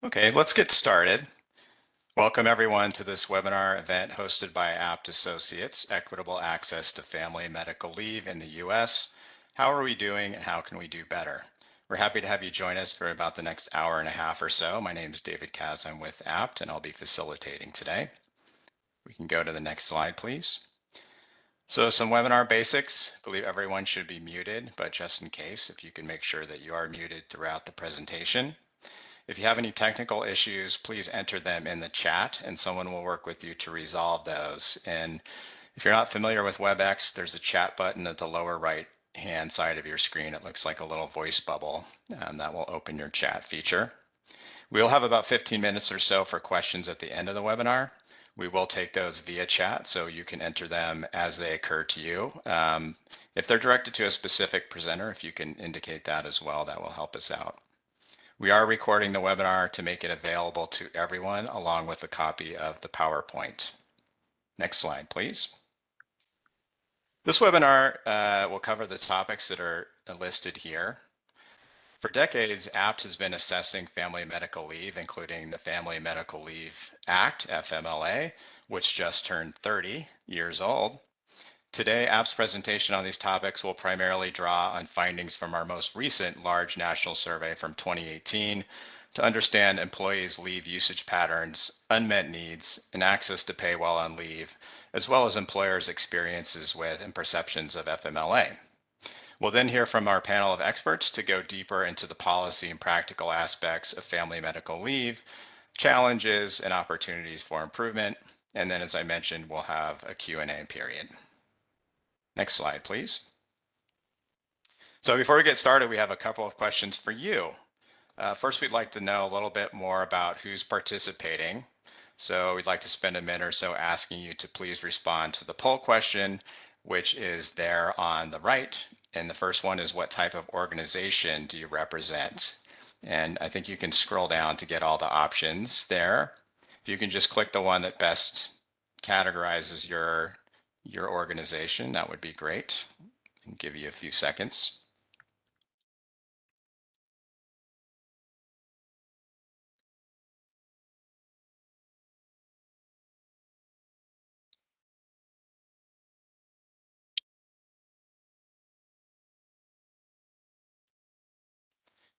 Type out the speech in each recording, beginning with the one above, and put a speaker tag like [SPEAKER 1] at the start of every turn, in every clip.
[SPEAKER 1] Okay, let's get started. Welcome everyone to this webinar event hosted by Apt Associates, Equitable Access to Family Medical Leave in the US. How are we doing and how can we do better? We're happy to have you join us for about the next hour and a half or so. My name is David Kaz, I'm with Apt and I'll be facilitating today. We can go to the next slide, please. So some webinar basics. I believe everyone should be muted, but just in case, if you can make sure that you are muted throughout the presentation. If you have any technical issues, please enter them in the chat and someone will work with you to resolve those. And if you're not familiar with WebEx, there's a chat button at the lower right hand side of your screen. It looks like a little voice bubble and that will open your chat feature. We'll have about 15 minutes or so for questions at the end of the webinar. We will take those via chat, so you can enter them as they occur to you. If they're directed to a specific presenter, if you can indicate that as well, that will help us out. We are recording the webinar to make it available to everyone along with a copy of the PowerPoint. Next slide, please. This webinar will cover the topics that are listed here. For decades, APT has been assessing family medical leave, including the Family Medical Leave Act, FMLA, which just turned 30 years old. Today, APT's presentation on these topics will primarily draw on findings from our most recent large national survey from 2018 to understand employees' leave usage patterns, unmet needs, and access to pay while on leave, as well as employers' experiences with and perceptions of FMLA. We'll then hear from our panel of experts to go deeper into the policy and practical aspects of family medical leave, challenges and opportunities for improvement. And then, as I mentioned, we'll have a Q&A period. Next slide, please. So before we get started, we have a couple of questions for you. First, we'd like to know a little bit more about who's participating. So we'd like to spend a minute or so asking you to please respond to the poll question, which is there on the right. And the first one is, what type of organization do you represent? And I think you can scroll down to get all the options there. If you can just click the one that best categorizes your organization, that would be great. I'll give you a few seconds.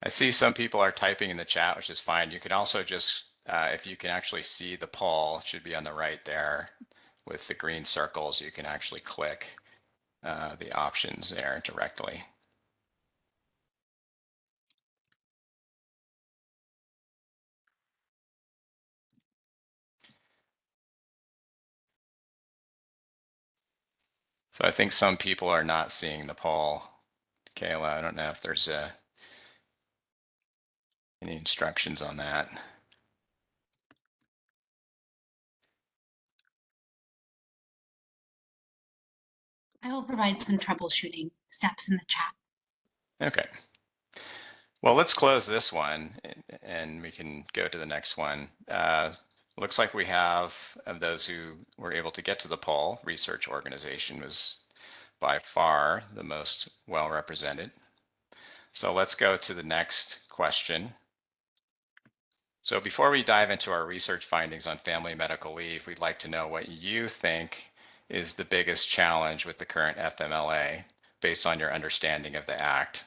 [SPEAKER 1] I see some people are typing in the chat, which is fine. You can also just, if you can actually see the poll, it should be on the right there with the green circles, you can actually click the options there directly. So I think some people are not seeing the poll. Kayla, I don't know if there's any instructions on that.
[SPEAKER 2] I will provide some troubleshooting steps in the chat.
[SPEAKER 1] Okay. Well, let's close this one and we can go to the next one. Looks like we have, of those who were able to get to the poll, research organization was by far the most well represented. So let's go to the next question. So before we dive into our research findings on family medical leave, we'd like to know what you think is the biggest challenge with the current FMLA based on your understanding of the Act.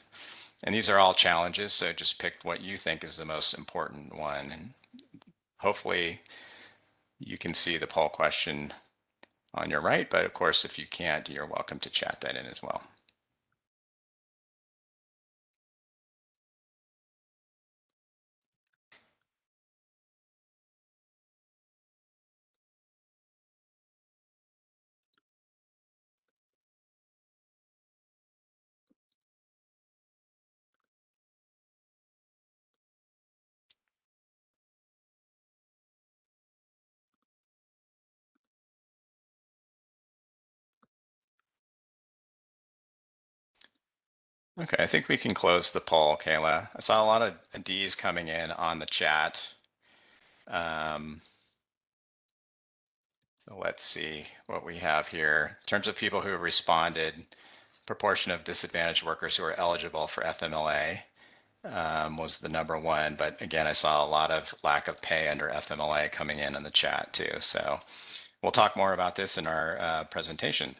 [SPEAKER 1] And these are all challenges, so just pick what you think is the most important one. And hopefully you can see the poll question on your right, but of course, if you can't, you're welcome to chat that in as well. Okay, I think we can close the poll, Kayla. I saw a lot of D's coming in on the chat. So let's see what we have here. In terms of people who have responded, proportion of disadvantaged workers who are eligible for FMLA. was the number one. But again, I saw a lot of lack of pay under FMLA coming in the chat too. So we'll talk more about this in our presentation.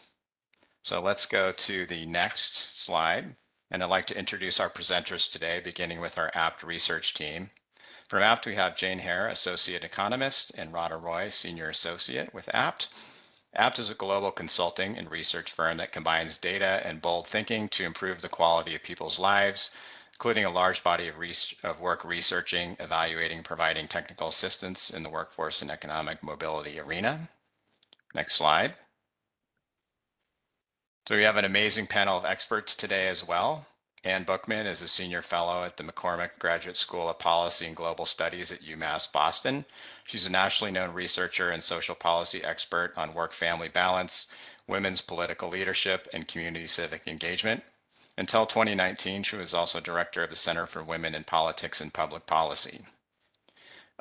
[SPEAKER 1] So let's go to the next slide. And I'd like to introduce our presenters today, beginning with our APT research team. From APT, we have Jane Hare, Associate Economist, and Radha Roy, Senior Associate with APT. APT is a global consulting and research firm that combines data and bold thinking to improve the quality of people's lives, including a large body of work researching, evaluating, providing technical assistance in the workforce and economic mobility arena. Next slide. So we have an amazing panel of experts today as well. Ann Bookman is a senior fellow at the McCormick Graduate School of Policy and Global Studies at UMass Boston. She's a nationally known researcher and social policy expert on work-family balance, women's political leadership, and community civic engagement. Until 2019, she was also director of the Center for Women in Politics and Public Policy.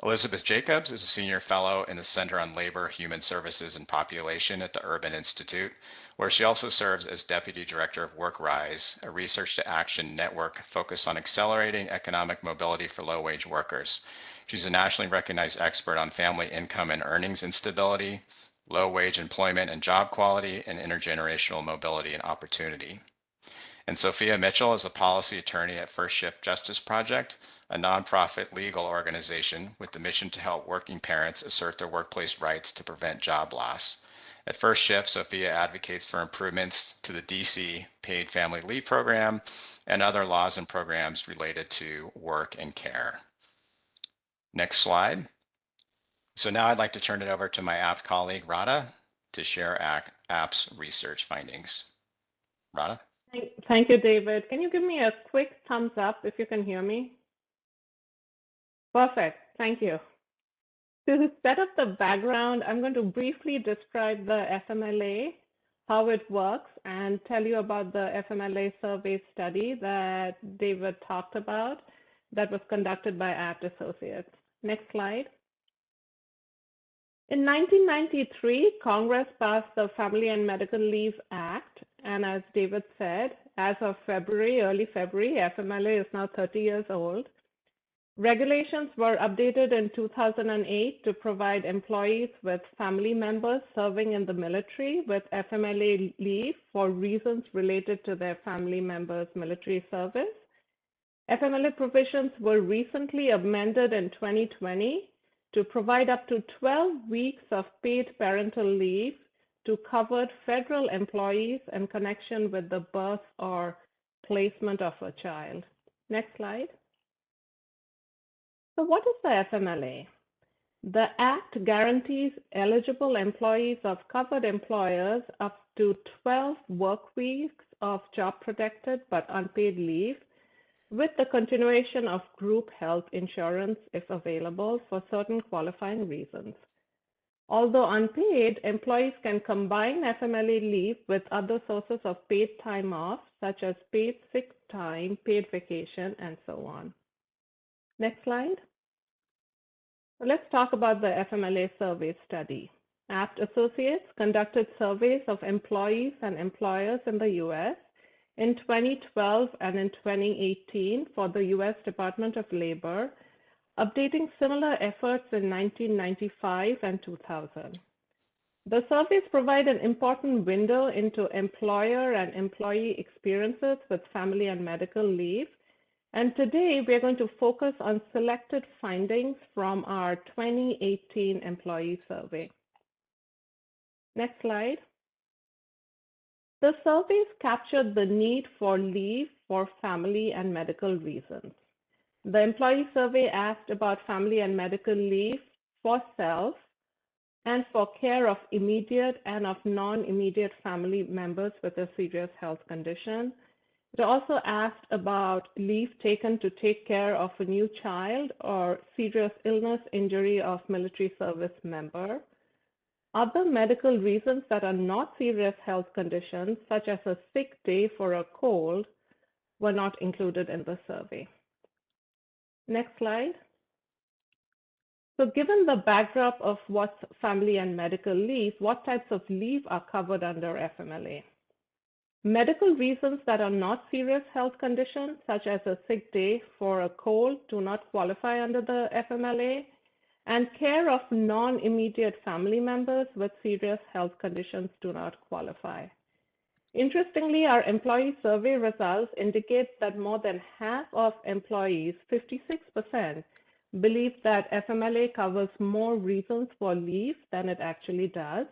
[SPEAKER 1] Elizabeth Jacobs is a senior fellow in the Center on Labor, Human Services, and Population at the Urban Institute, where she also serves as Deputy Director of WorkRise, a research to action network focused on accelerating economic mobility for low-wage workers. She's a nationally recognized expert on family income and earnings instability, low-wage employment and job quality, and intergenerational mobility and opportunity. And Sophia Mitchell is a policy attorney at First Shift Justice Project, a nonprofit legal organization with the mission to help working parents assert their workplace rights to prevent job loss. At First Shift, Sophia advocates for improvements to the DC paid family leave program and other laws and programs related to work and care. Next slide. So now I'd like to turn it over to my APT colleague, Radha, to share APT's research findings. Radha?
[SPEAKER 3] Thank you, David. Can you give me a quick thumbs up if you can hear me? Perfect. Thank you. To set up the background, I'm going to briefly describe the FMLA, how it works, and tell you about the FMLA survey study that David talked about that was conducted by APT Associates. Next slide. In 1993, Congress passed the Family and Medical Leave Act, and as David said, as of early February, FMLA is now 30 years old. Regulations were updated in 2008 to provide employees with family members serving in the military with FMLA leave for reasons related to their family members' military service. FMLA provisions were recently amended in 2020 to provide up to 12 weeks of paid parental leave to covered federal employees in connection with the birth or placement of a child. Next slide. So what is the FMLA? The Act guarantees eligible employees of covered employers up to 12 work weeks of job-protected but unpaid leave with the continuation of group health insurance if available for certain qualifying reasons. Although unpaid, employees can combine FMLA leave with other sources of paid time off, such as paid sick time, paid vacation, and so on. Next slide. Let's talk about the FMLA survey study. APT Associates conducted surveys of employees and employers in the US in 2012 and in 2018 for the US Department of Labor, updating similar efforts in 1995 and 2000. The surveys provide an important window into employer and employee experiences with family and medical leave. And today we are going to focus on selected findings from our 2018 employee survey. Next slide. The surveys captured the need for leave for family and medical reasons. The employee survey asked about family and medical leave for self and for care of immediate and of non-immediate family members with a serious health condition. It also asked about leave taken to take care of a new child or serious illness, injury of military service member. Other medical reasons that are not serious health conditions, such as a sick day for a cold, were not included in the survey. Next slide. So given the backdrop of what's family and medical leave, what types of leave are covered under FMLA? Medical reasons that are not serious health conditions, such as a sick day for a cold, do not qualify under the FMLA, and care of non-immediate family members with serious health conditions do not qualify. Interestingly, our employee survey results indicate that more than half of employees, 56%, believe that FMLA covers more reasons for leave than it actually does.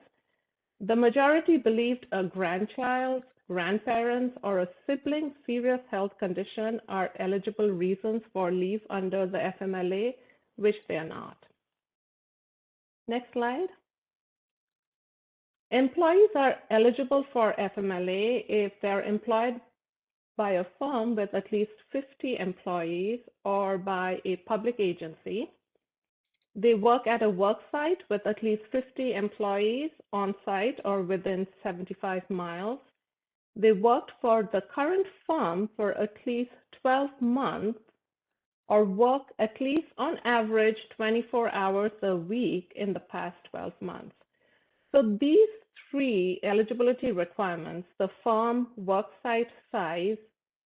[SPEAKER 3] The majority believed a grandchild, grandparents, or a sibling's serious health condition are eligible reasons for leave under the FMLA, which they are not. Next slide. Employees are eligible for FMLA if they're employed by a firm with at least 50 employees or by a public agency. They work at a work site with at least 50 employees on site or within 75 miles. They worked for the current firm for at least 12 months or work at least on average 24 hours a week in the past 12 months. So these three eligibility requirements, the firm, work site size,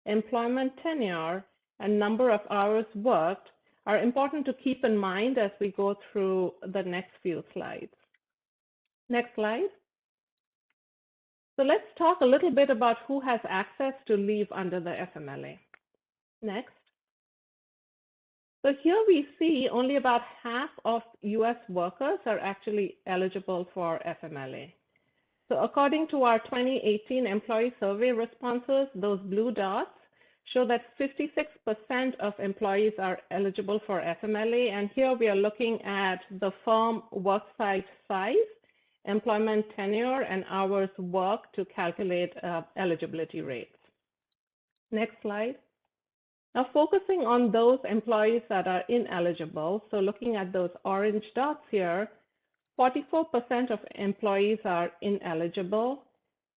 [SPEAKER 3] employment tenure, and number of hours worked, are important to keep in mind as we go through the next few slides. Next slide. So let's talk a little bit about who has access to leave under the FMLA. Next. So here we see only about half of US workers are actually eligible for FMLA. So according to our 2018 employee survey responses, those blue dots show that 56% of employees are eligible for FMLA. And here we are looking at the firm worksite size, employment tenure, and hours worked to calculate eligibility rates. Next slide. Now focusing on those employees that are ineligible, so looking at those orange dots here, 44% of employees are ineligible.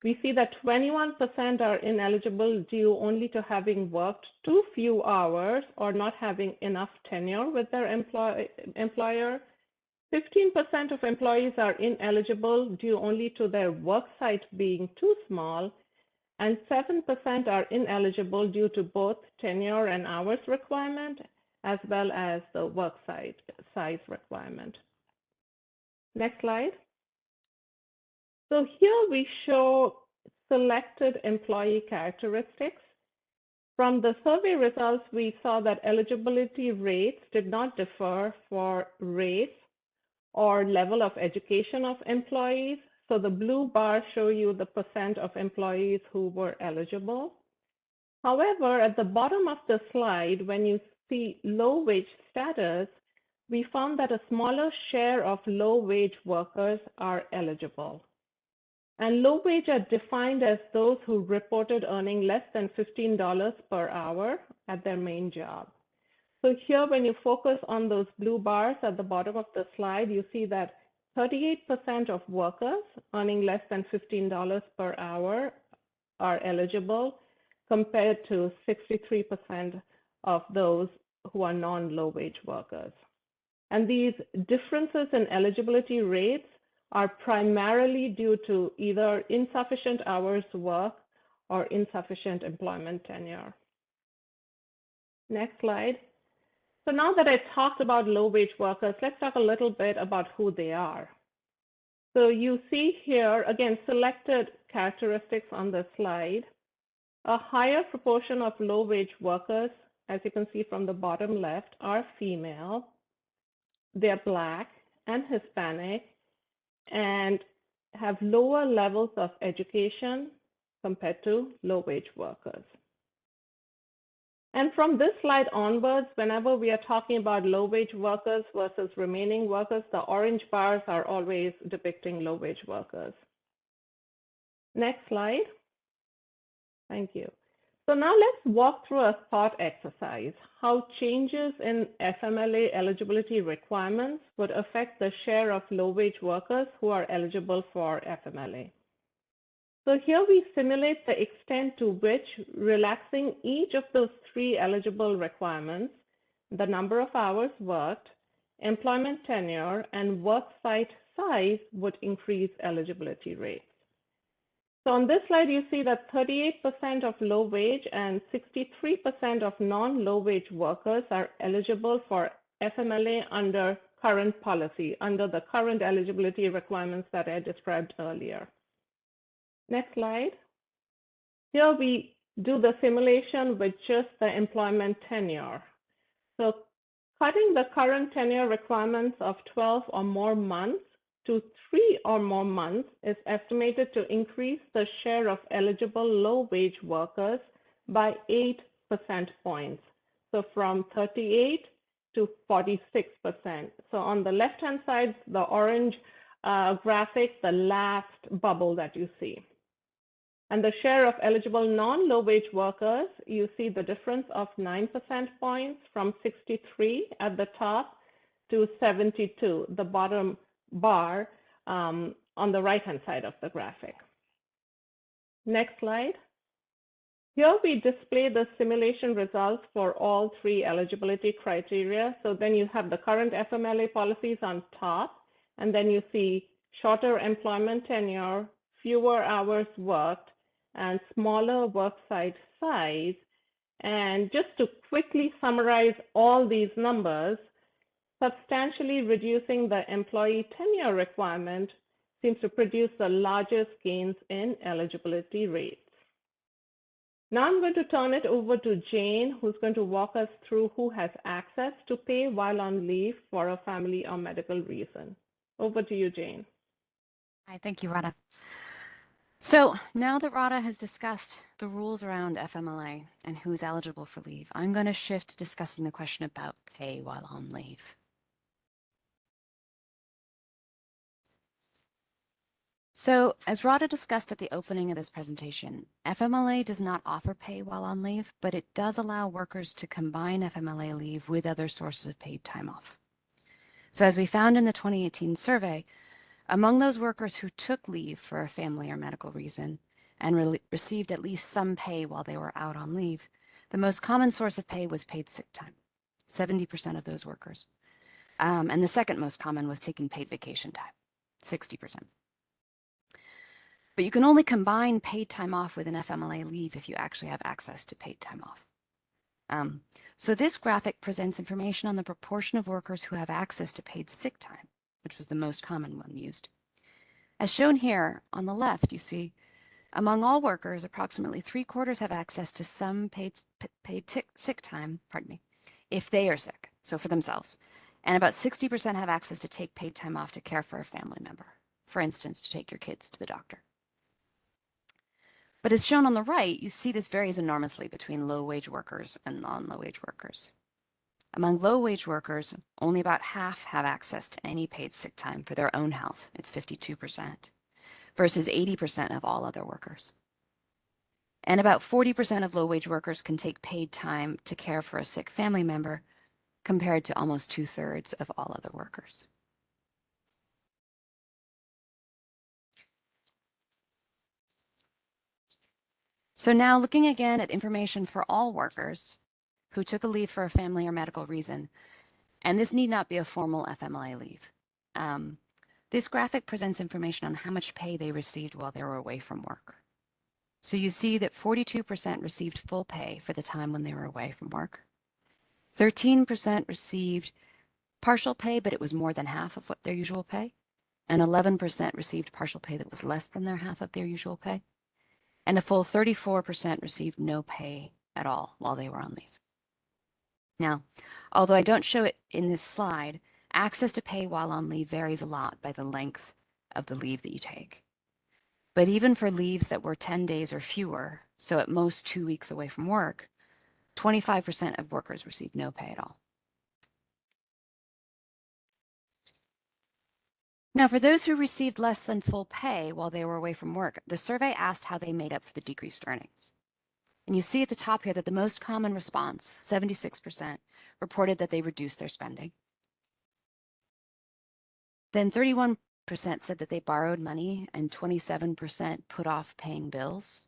[SPEAKER 3] We see that 21% are ineligible due only to having worked too few hours or not having enough tenure with their employer. 15% of employees are ineligible due only to their work site being too small, and 7% are ineligible due to both tenure and hours requirement, as well as the work site size requirement. Next slide. So here we show selected employee characteristics. From the survey results, we saw that eligibility rates did not differ for race or level of education of employees. So the blue bars show you the percent of employees who were eligible. However, at the bottom of the slide, when you see low wage status, we found that a smaller share of low wage workers are eligible. And low wage are defined as those who reported earning less than $15 per hour at their main job. So here, when you focus on those blue bars at the bottom of the slide, you see that 38% of workers earning less than $15 per hour are eligible, compared to 63% of those who are non-low wage workers. And these differences in eligibility rates are primarily due to either insufficient hours worked or insufficient employment tenure. Next slide. So now that I talked about low wage workers, let's talk a little bit about who they are. So you see here, again, selected characteristics on the slide. A higher proportion of low wage workers, as you can see from the bottom left, are female. They're Black and Hispanic and have lower levels of education compared to low wage workers. And from this slide onwards, whenever we are talking about low wage workers versus remaining workers, the orange bars are always depicting low wage workers. Next slide. Thank you. So now let's walk through a thought exercise, how changes in FMLA eligibility requirements would affect the share of low wage workers who are eligible for FMLA. So here we simulate the extent to which relaxing each of those three eligible requirements, the number of hours worked, employment tenure, and work site size would increase eligibility rates. So on this slide, you see that 38% of low wage and 63% of non-low wage workers are eligible for FMLA under current policy, under the current eligibility requirements that I described earlier. Next slide. Here we do the simulation with just the employment tenure. So cutting the current tenure requirements of 12 or more months to 3 or more months is estimated to increase the share of eligible low-wage workers by 8 percentage points. So from 38 to 46%. So on the left-hand side, the orange graphic, the last bubble that you see. And the share of eligible non-low-wage workers, you see the difference of 9 percentage points from 63 at the top to 72, the bottom bar on the right-hand side of the graphic. Next slide. Here we display the simulation results for all three eligibility criteria. So then you have the current FMLA policies on top, and then you see shorter employment tenure, fewer hours worked, and smaller worksite size. And just to quickly summarize all these numbers, substantially reducing the employee tenure requirement seems to produce the largest gains in eligibility rates. Now I'm going to turn it over to Jane, who's going to walk us through who has access to pay while on leave for a family or medical reason. Over to you, Jane.
[SPEAKER 4] Hi, thank you, Radha. So now that Radha has discussed the rules around FMLA and who's eligible for leave, I'm going to shift to discussing the question about pay while on leave. So as Radha discussed at the opening of this presentation, FMLA does not offer pay while on leave, but it does allow workers to combine FMLA leave with other sources of paid time off. So as we found in the 2018 survey, among those workers who took leave for a family or medical reason and received at least some pay while they were out on leave, the most common source of pay was paid sick time, 70% of those workers. And the second most common was taking paid vacation time, 60%. But you can only combine paid time off with an FMLA leave if you actually have access to paid time off. So this graphic presents information on the proportion of workers who have access to paid sick time, which was the most common one used. As shown here on the left, you see, among all workers, approximately 3/4 have access to some paid sick time, if they are sick, so for themselves. And about 60% have access to take paid time off to care for a family member, for instance, to take your kids to the doctor. But as shown on the right, you see this varies enormously between low-wage workers and non-low-wage workers. Among low-wage workers, only about half have access to any paid sick time for their own health. It's 52%, versus 80% of all other workers. And about 40% of low-wage workers can take paid time to care for a sick family member, compared to almost 2/3 of all other workers. So now looking again at information for all workers who took a leave for a family or medical reason, and this need not be a formal FMLA leave. This graphic presents information on how much pay they received while they were away from work. So you see that 42% received full pay for the time when they were away from work. 13% received partial pay, but it was more than half of what their usual pay. And 11% received partial pay that was less than their half of their usual pay. And a full 34% received no pay at all while they were on leave. Now, although I don't show it in this slide, access to pay while on leave varies a lot by the length of the leave that you take. But even for leaves that were 10 days or fewer, so at most 2 weeks away from work, 25% of workers received no pay at all. Now, for those who received less than full pay while they were away from work, the survey asked how they made up for the decreased earnings. And you see at the top here that the most common response, 76%, reported that they reduced their spending. Then 31% said that they borrowed money and 27% put off paying bills.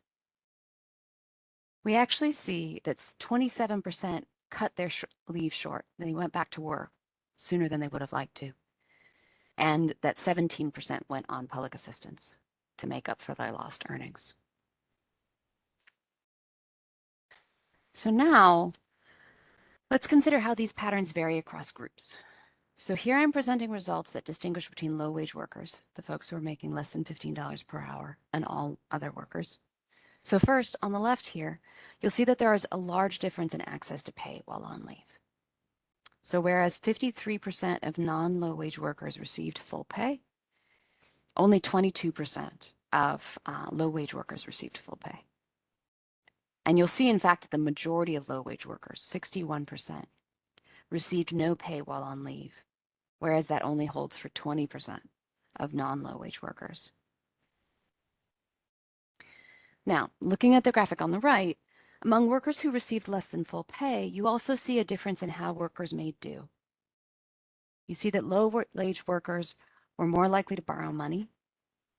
[SPEAKER 4] We actually see that 27% cut their leave short. They went back to work sooner than they would have liked to. And that 17% went on public assistance. to make up for their lost earnings. So now, let's consider how these patterns vary across groups. So here I'm presenting results that distinguish between low-wage workers, the folks who are making less than $15 per hour, and all other workers. So first, on the left here, you'll see that there is a large difference in access to pay while on leave. So whereas 53% of non-low-wage workers received full pay, only 22% of low-wage workers received full pay. And you'll see, in fact, that the majority of low-wage workers, 61%, received no pay while on leave, whereas that only holds for 20% of non-low-wage workers. Now, looking at the graphic on the right, among workers who received less than full pay, you also see a difference in how workers made do. You see that low-wage workers were more likely to borrow money,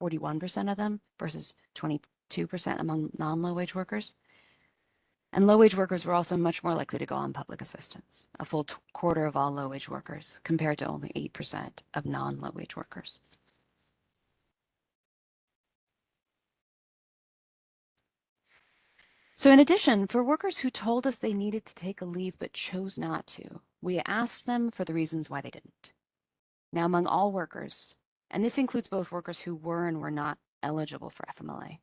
[SPEAKER 4] 41% of them, versus 22% among non-low-wage workers. And low-wage workers were also much more likely to go on public assistance, a full quarter of all low-wage workers, compared to only 8% of non-low-wage workers. So in addition, for workers who told us they needed to take a leave but chose not to, we asked them for the reasons why they didn't. Now, among all workers, and this includes both workers who were and were not eligible for FMLA,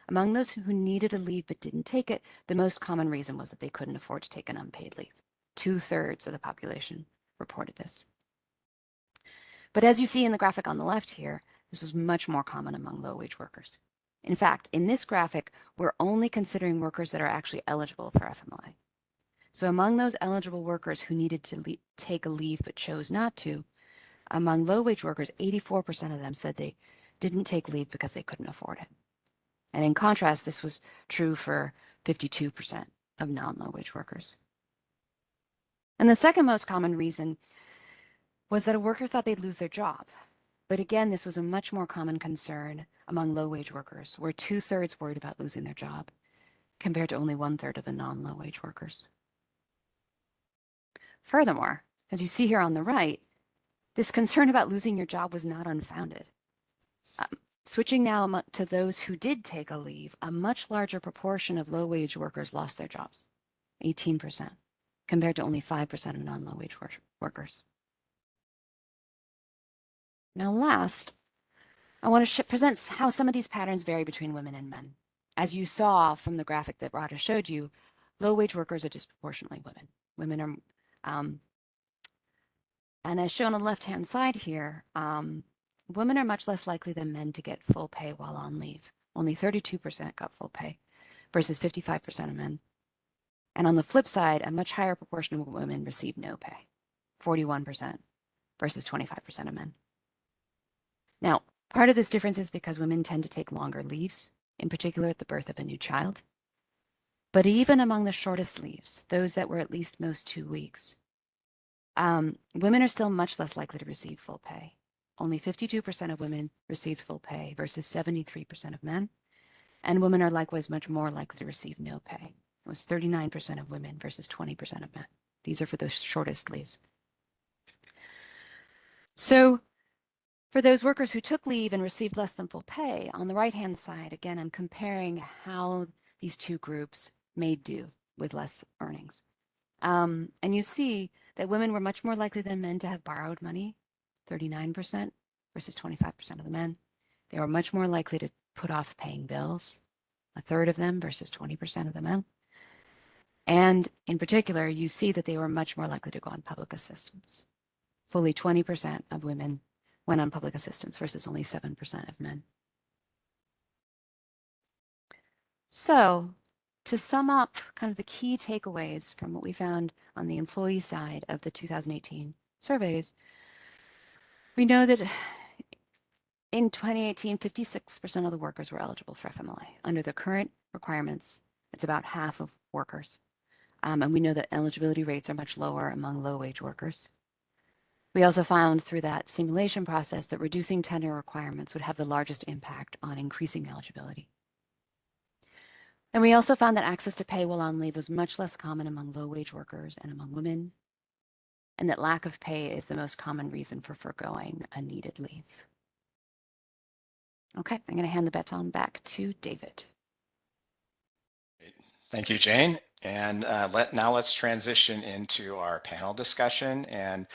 [SPEAKER 4] among those who needed a leave but didn't take it, the most common reason was that they couldn't afford to take an unpaid leave. 2/3 of the population reported this. But as you see in the graphic on the left here, this was much more common among low-wage workers. In fact, in this graphic, we're only considering workers that are actually eligible for FMLA. So among those eligible workers who needed to take a leave but chose not to, among low-wage workers, 84% of them said they didn't take leave because they couldn't afford it. And in contrast, this was true for 52% of non-low-wage workers. And the second most common reason was that a worker thought they'd lose their job. But again, this was a much more common concern among low-wage workers, where 2/3 worried about losing their job, compared to only 1/3 of the non-low-wage workers. Furthermore, as you see here on the right, this concern about losing your job was not unfounded. Switching now to those who did take a leave, a much larger proportion of low-wage workers lost their jobs, 18%, compared to only 5% of non-low-wage workers. Now last, I want to present how some of these patterns vary between women and men. As you saw from the graphic that Radha showed you, low-wage workers are disproportionately women. Women are, and as shown on the left-hand side here, women are much less likely than men to get full pay while on leave. Only 32% got full pay versus 55% of men. And on the flip side, a much higher proportion of women received no pay, 41% versus 25% of men. Now, part of this difference is because women tend to take longer leaves, in particular at the birth of a new child. But even among the shortest leaves, those that were at least most 2 weeks, women are still much less likely to receive full pay. Only 52% of women received full pay versus 73% of men. And women are likewise much more likely to receive no pay. It was 39% of women versus 20% of men. These are for the shortest leaves. So for those workers who took leave and received less than full pay, on the right-hand side, again, I'm comparing how these two groups made do with less earnings. And you see that women were much more likely than men to have borrowed money, 39% versus 25% of the men. They were much more likely to put off paying bills, 1/3 of them versus 20% of the men. And in particular, you see that they were much more likely to go on public assistance. Fully 20% of women went on public assistance versus only 7% of men. So to sum up kind of the key takeaways from what we found on the employee side of the 2018 surveys, we know that in 2018, 56% of the workers were eligible for FMLA. Under the current requirements, it's about half of workers. And we know that eligibility rates are much lower among low-wage workers. We also found through that simulation process that reducing tenure requirements would have the largest impact on increasing eligibility. And we also found that access to pay while on leave was much less common among low-wage workers and among women, and that lack of pay is the most common reason for forgoing a needed leave. Okay, I'm going to hand the baton back to David.
[SPEAKER 1] Thank you, Jane. And now let's transition into our panel discussion. And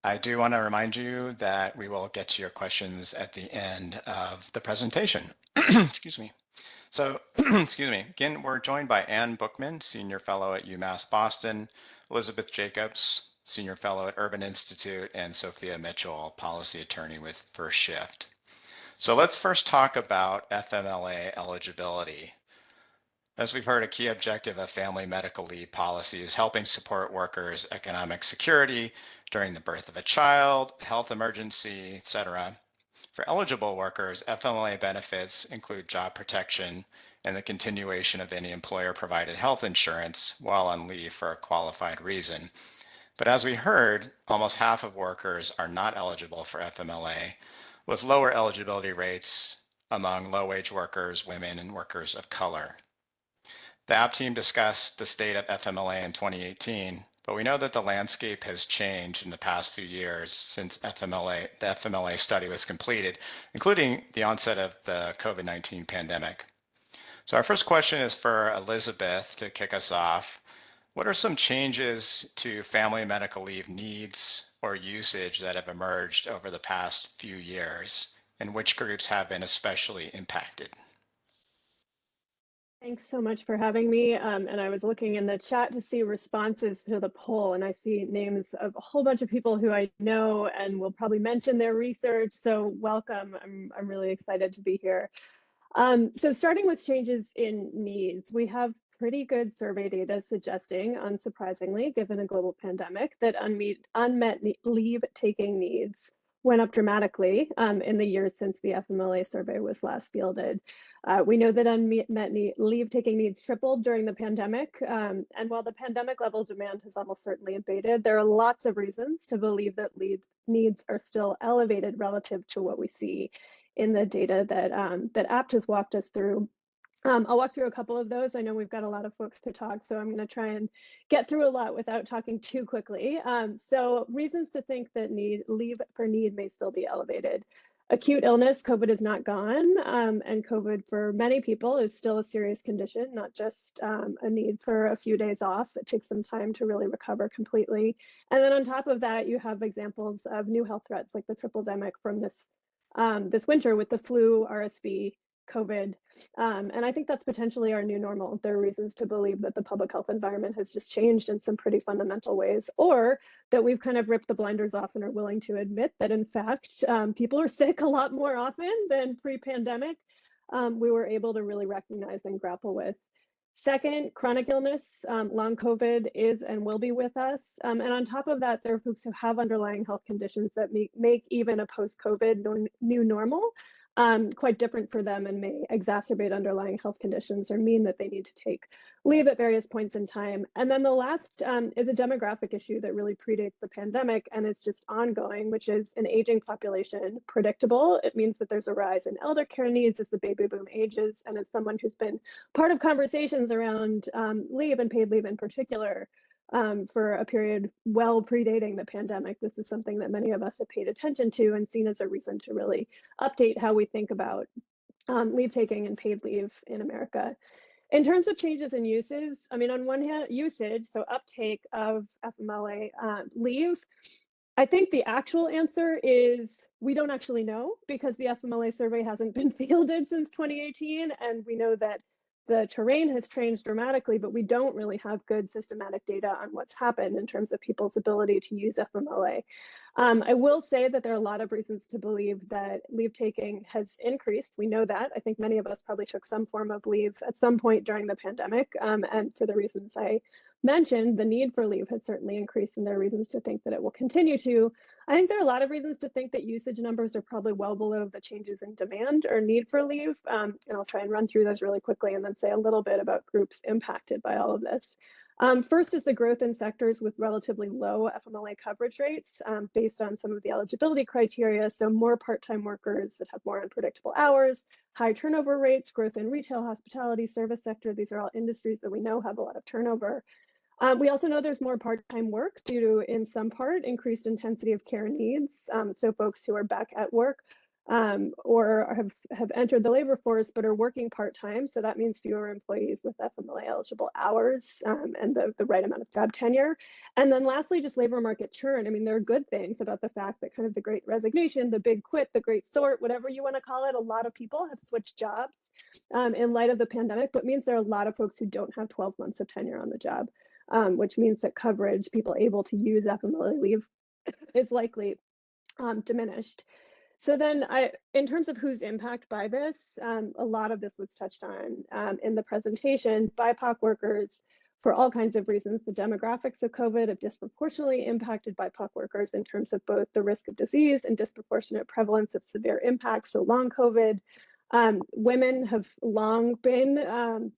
[SPEAKER 1] I do want to remind you that we will get to your questions at the end of the presentation. Excuse me. So, excuse me. Again, we're joined by Ann Bookman, Senior Fellow at UMass Boston, Elizabeth Jacobs, Senior Fellow at Urban Institute, and Sophia Mitchell, Policy Attorney with First Shift. So let's first talk about FMLA eligibility. As we've heard, a key objective of family medical leave policy is helping support workers' economic security during the birth of a child, health emergency, etc. For eligible workers, FMLA benefits include job protection and the continuation of any employer-provided health insurance while on leave for a qualified reason. But as we heard, almost half of workers are not eligible for FMLA, with lower eligibility rates among low-wage workers, women, and workers of color. The app team discussed the state of FMLA in 2018, but we know that the landscape has changed in the past few years since the FMLA study was completed, including the onset of the COVID-19 pandemic. So our first question is for Elizabeth to kick us off. What are some changes to family medical leave needs or usage that have emerged over the past few years, and which groups have been especially impacted?
[SPEAKER 5] Thanks so much for having me. And I was looking in the chat to see responses to the poll, and I see names of a whole bunch of people who I know and will probably mention their research. So welcome. I'm really excited to be here. So starting with changes in needs, we have pretty good survey data suggesting, unsurprisingly, given a global pandemic, that unmet leave taking needs went up dramatically in the years since the FMLA survey was last fielded. We know that unmet leave taking needs tripled during the pandemic. And while the pandemic level demand has almost certainly abated, there are lots of reasons to believe that leave needs are still elevated relative to what we see in the data that APT has walked us through. I'll walk through a couple of those. I know we've got a lot of folks to talk, so I'm going to try and get through a lot without talking too quickly. So reasons to think that leave for need may still be elevated. Acute illness, COVID is not gone, and COVID for many people is still a serious condition, not just a need for a few days off. It takes some time to really recover completely. And then on top of that, you have examples of new health threats like the triple-demic from this winter with the flu, RSV, COVID. And I think that's potentially our new normal. There are reasons to believe that the public health environment has just changed in some pretty fundamental ways, or that we've kind of ripped the blinders off and are willing to admit that, in fact, people are sick a lot more often than pre-pandemic. We were able to really recognize and grapple with. Second, chronic illness, long COVID is and will be with us. And on top of that, there are folks who have underlying health conditions that make even a post-COVID new normal quite different for them and may exacerbate underlying health conditions or mean that they need to take leave at various points in time. And then the last is a demographic issue that really predates the pandemic and is just ongoing, which is an aging population. Predictable. It means that there's a rise in elder care needs as the baby boom ages. And as someone who's been part of conversations around leave and paid leave in particular, for a period well predating the pandemic, this is something that many of us have paid attention to and seen as a reason to really update how we think about leave taking and paid leave in America. In terms of changes in uses, I mean, on one hand, usage, so uptake of FMLA leave, I think the actual answer is we don't actually know because the FMLA survey hasn't been fielded since 2018, and we know that the terrain has changed dramatically, but we don't really have good systematic data on what's happened in terms of people's ability to use FMLA. I will say that there are a lot of reasons to believe that leave taking has increased. We know that. I think many of us probably took some form of leave at some point during the pandemic. And for the reasons I mentioned, the need for leave has certainly increased, and there are reasons to think that it will continue to. I think there are a lot of reasons to think that usage numbers are probably well below the changes in demand or need for leave. And I'll try and run through those really quickly and then say a little bit about groups impacted by all of this. First is the growth in sectors with relatively low FMLA coverage rates based on some of the eligibility criteria. So more part-time workers that have more unpredictable hours, high turnover rates, growth in retail, hospitality, service sector. These are all industries that we know have a lot of turnover. We also know there's more part-time work due to, in some part, increased intensity of care needs. So folks who are back at work or have entered the labor force but are working part-time. So that means fewer employees with FMLA eligible hours and the right amount of job tenure. And then lastly, just labor market churn. I mean, there are good things about the fact that kind of the great resignation, the big quit, the great sort, whatever you want to call it, a lot of people have switched jobs in light of the pandemic, but means there are a lot of folks who don't have 12 months of tenure on the job, which means that coverage, people able to use FMLA leave is likely diminished. So then in terms of who's impacted by this, a lot of this was touched on in the presentation. BIPOC workers, for all kinds of reasons, the demographics of COVID have disproportionately impacted BIPOC workers in terms of both the risk of disease and disproportionate prevalence of severe impacts, so long COVID. Women have long been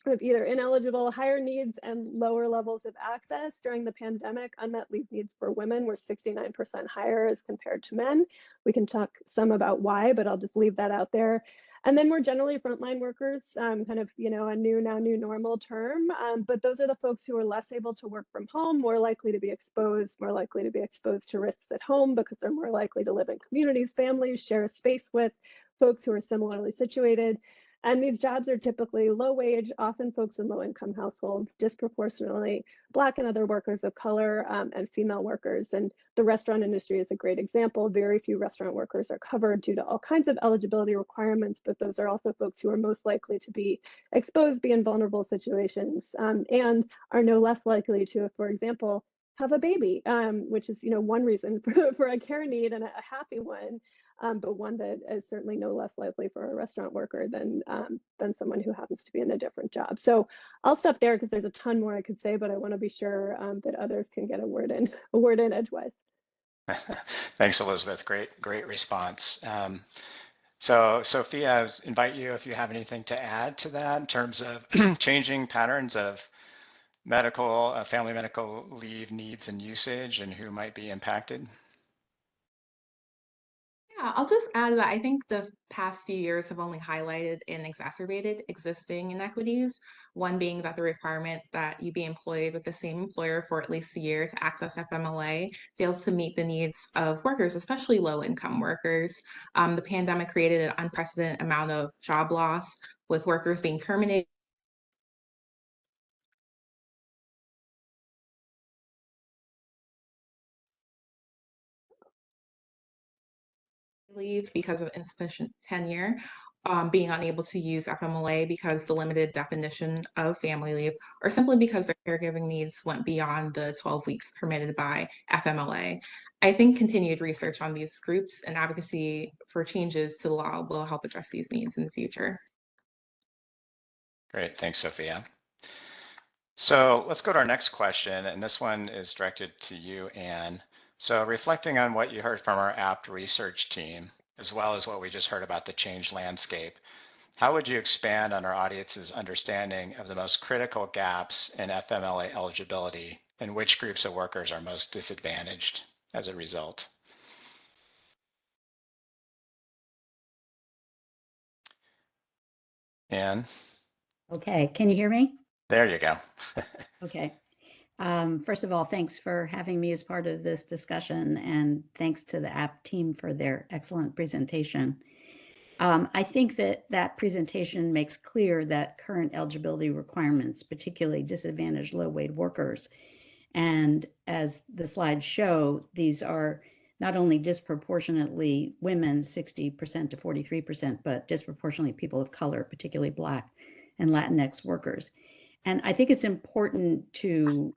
[SPEAKER 5] of either ineligible, higher needs, and lower levels of access. During the pandemic, unmet leave needs for women were 69% higher as compared to men. We can talk some about why, but I'll just leave that out there. And then more generally, frontline workers, kind of, a new normal term, but those are the folks who are less able to work from home, more likely to be exposed to risks at home because they're more likely to live in communities, families, share a space with folks who are similarly situated. And these jobs are typically low wage, often folks in low income households, disproportionately Black and other workers of color and female workers. And the restaurant industry is a great example. Very few restaurant workers are covered due to all kinds of eligibility requirements, but those are also folks who are most likely to be exposed, be in vulnerable situations, and are no less likely to, for example, have a baby, which is one reason for a care need and a happy one. But one that is certainly no less likely for a restaurant worker than someone who happens to be in a different job. So I'll stop there because there's a ton more I could say, but I want to be sure that others can get a word in edgewise.
[SPEAKER 1] Thanks, Elizabeth. Great response. So Sophia, I invite you if you have anything to add to that in terms of changing patterns of family medical leave needs and usage and who might be impacted.
[SPEAKER 6] Yeah, I'll just add that I think the past few years have only highlighted and exacerbated existing inequities. One being that the requirement that you be employed with the same employer for at least a year to access FMLA fails to meet the needs of workers, especially low-income workers. The pandemic created an unprecedented amount of job loss, with workers being terminated leave because of insufficient tenure, being unable to use FMLA because the limited definition of family leave, or simply because their caregiving needs went beyond the 12 weeks permitted by FMLA. I think continued research on these groups and advocacy for changes to the law will help address these needs in the future.
[SPEAKER 1] Great, thanks, Sophia. So let's go to our next question, and this one is directed to you, Anne. So reflecting on what you heard from our APT research team, as well as what we just heard about the changed landscape, how would you expand on our audience's understanding of the most critical gaps in FMLA eligibility and which groups of workers are most disadvantaged as a result? Anne?
[SPEAKER 7] Okay, can you hear me?
[SPEAKER 1] There you go.
[SPEAKER 7] Okay. First of all, thanks for having me as part of this discussion, and thanks to the app team for their excellent presentation. I think that presentation makes clear that current eligibility requirements particularly disadvantage low-wage workers. And as the slides show, these are not only disproportionately women, 60% to 43%, but disproportionately people of color, particularly Black and Latinx workers. And I think it's important to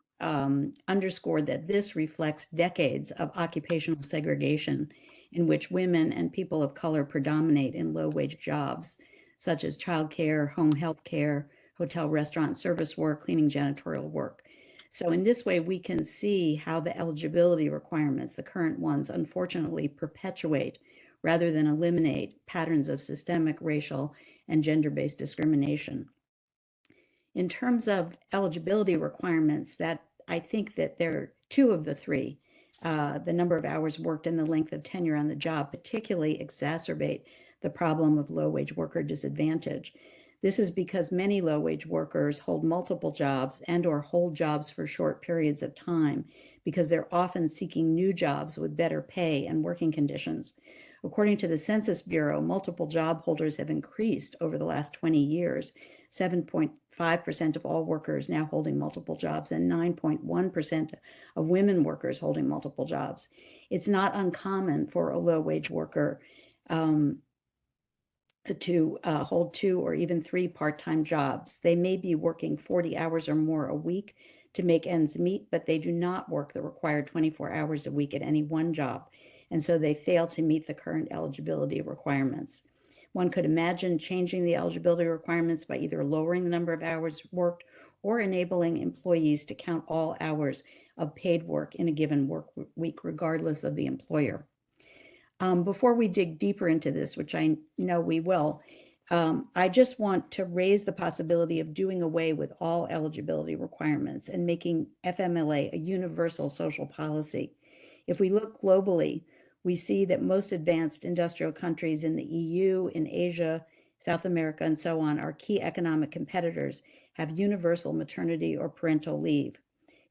[SPEAKER 7] underscore that this reflects decades of occupational segregation in which women and people of color predominate in low-wage jobs, such as childcare, home health care, hotel, restaurant, service work, cleaning, janitorial work. So in this way, we can see how the eligibility requirements, the current ones, unfortunately perpetuate rather than eliminate patterns of systemic racial and gender-based discrimination. In terms of eligibility requirements, that I think that there are two of the three, the number of hours worked and the length of tenure on the job, particularly exacerbate the problem of low-wage worker disadvantage. This is because many low-wage workers hold multiple jobs and or hold jobs for short periods of time because they're often seeking new jobs with better pay and working conditions. According to the Census Bureau, multiple job holders have increased over the last 20 years. 7.5% of all workers now holding multiple jobs, and 9.1% of women workers holding multiple jobs. It's not uncommon for a low-wage worker to hold 2 or even 3 part-time jobs. They may be working 40 hours or more a week to make ends meet, but they do not work the required 24 hours a week at any one job, and so they fail to meet the current eligibility requirements. One could imagine changing the eligibility requirements by either lowering the number of hours worked or enabling employees to count all hours of paid work in a given work week, regardless of the employer. Before we dig deeper into this, which I know we will, I just want to raise the possibility of doing away with all eligibility requirements and making FMLA a universal social policy. If we look globally, we see that most advanced industrial countries in the EU, in Asia, South America, and so on, our key economic competitors have universal maternity or parental leave.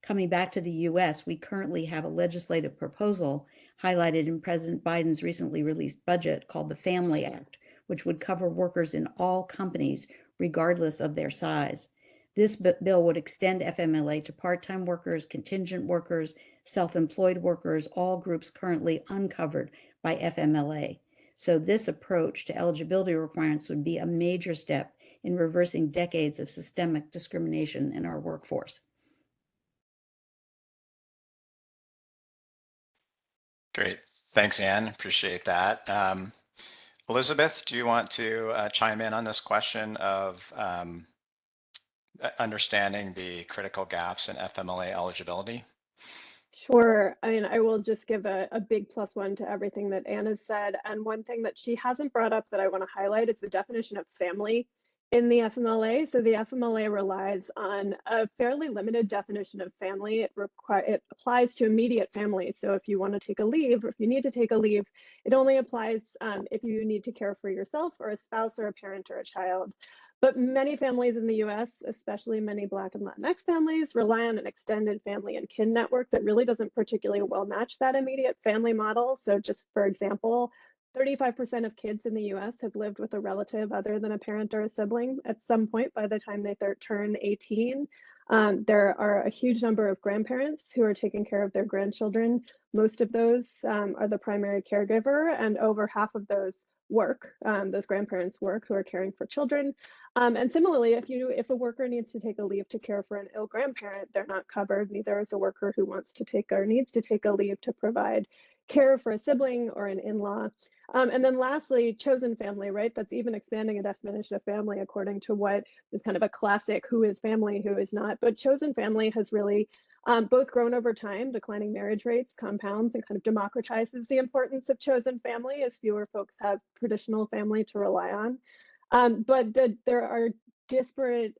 [SPEAKER 7] Coming back to the US, we currently have a legislative proposal highlighted in President Biden's recently released budget called the Family Act, which would cover workers in all companies, regardless of their size. This bill would extend FMLA to part-time workers, contingent workers, self-employed workers, all groups currently uncovered by FMLA. So this approach to eligibility requirements would be a major step in reversing decades of systemic discrimination in our workforce.
[SPEAKER 1] Great. Thanks, Anne. Appreciate that. Elizabeth, do you want to chime in on this question of understanding the critical gaps in FMLA eligibility?
[SPEAKER 5] Sure. I mean, I will just give a big +1 to everything that Anne has said. And one thing that she hasn't brought up that I want to highlight is the definition of family in the FMLA. So the FMLA relies on a fairly limited definition of family. It applies to immediate family. So if you want to take a leave, or if you need to take a leave, it only applies if you need to care for yourself or a spouse or a parent or a child. But many families in the US, especially many Black and Latinx families, rely on an extended family and kin network that really doesn't particularly well match that immediate family model. So just for example, 35% of kids in the US have lived with a relative other than a parent or a sibling at some point by the time they turn 18. There are a huge number of grandparents who are taking care of their grandchildren. Most of those are the primary caregiver, and over half of those those grandparents work who are caring for children. And similarly, if a worker needs to take a leave to care for an ill grandparent, they're not covered. Neither is a worker who wants to take or needs to take a leave to provide care for a sibling or an in-law. And then lastly, chosen family, right? That's even expanding a definition of family according to what is kind of a classic who is family, who is not. But chosen family has really both grown over time. Declining marriage rates compounds and kind of democratizes the importance of chosen family as fewer folks have traditional family to rely on. But there are disparate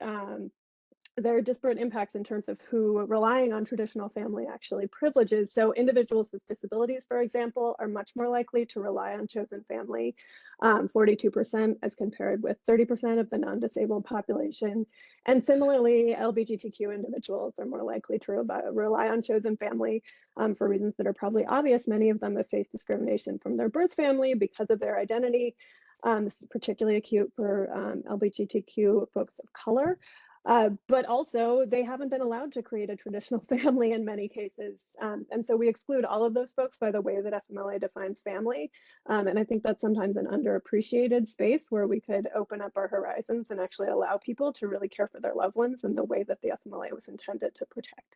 [SPEAKER 5] impacts in terms of who relying on traditional family actually privileges. So individuals with disabilities, for example, are much more likely to rely on chosen family, 42% as compared with 30% of the non-disabled population. And similarly, LGBTQ individuals are more likely to rely on chosen family for reasons that are probably obvious. Many of them have faced discrimination from their birth family because of their identity. This is particularly acute for LGBTQ folks of color. But also they haven't been allowed to create a traditional family in many cases. And so we exclude all of those folks by the way that FMLA defines family. And I think that's sometimes an underappreciated space where we could open up our horizons and actually allow people to really care for their loved ones in the way that the FMLA was intended to protect.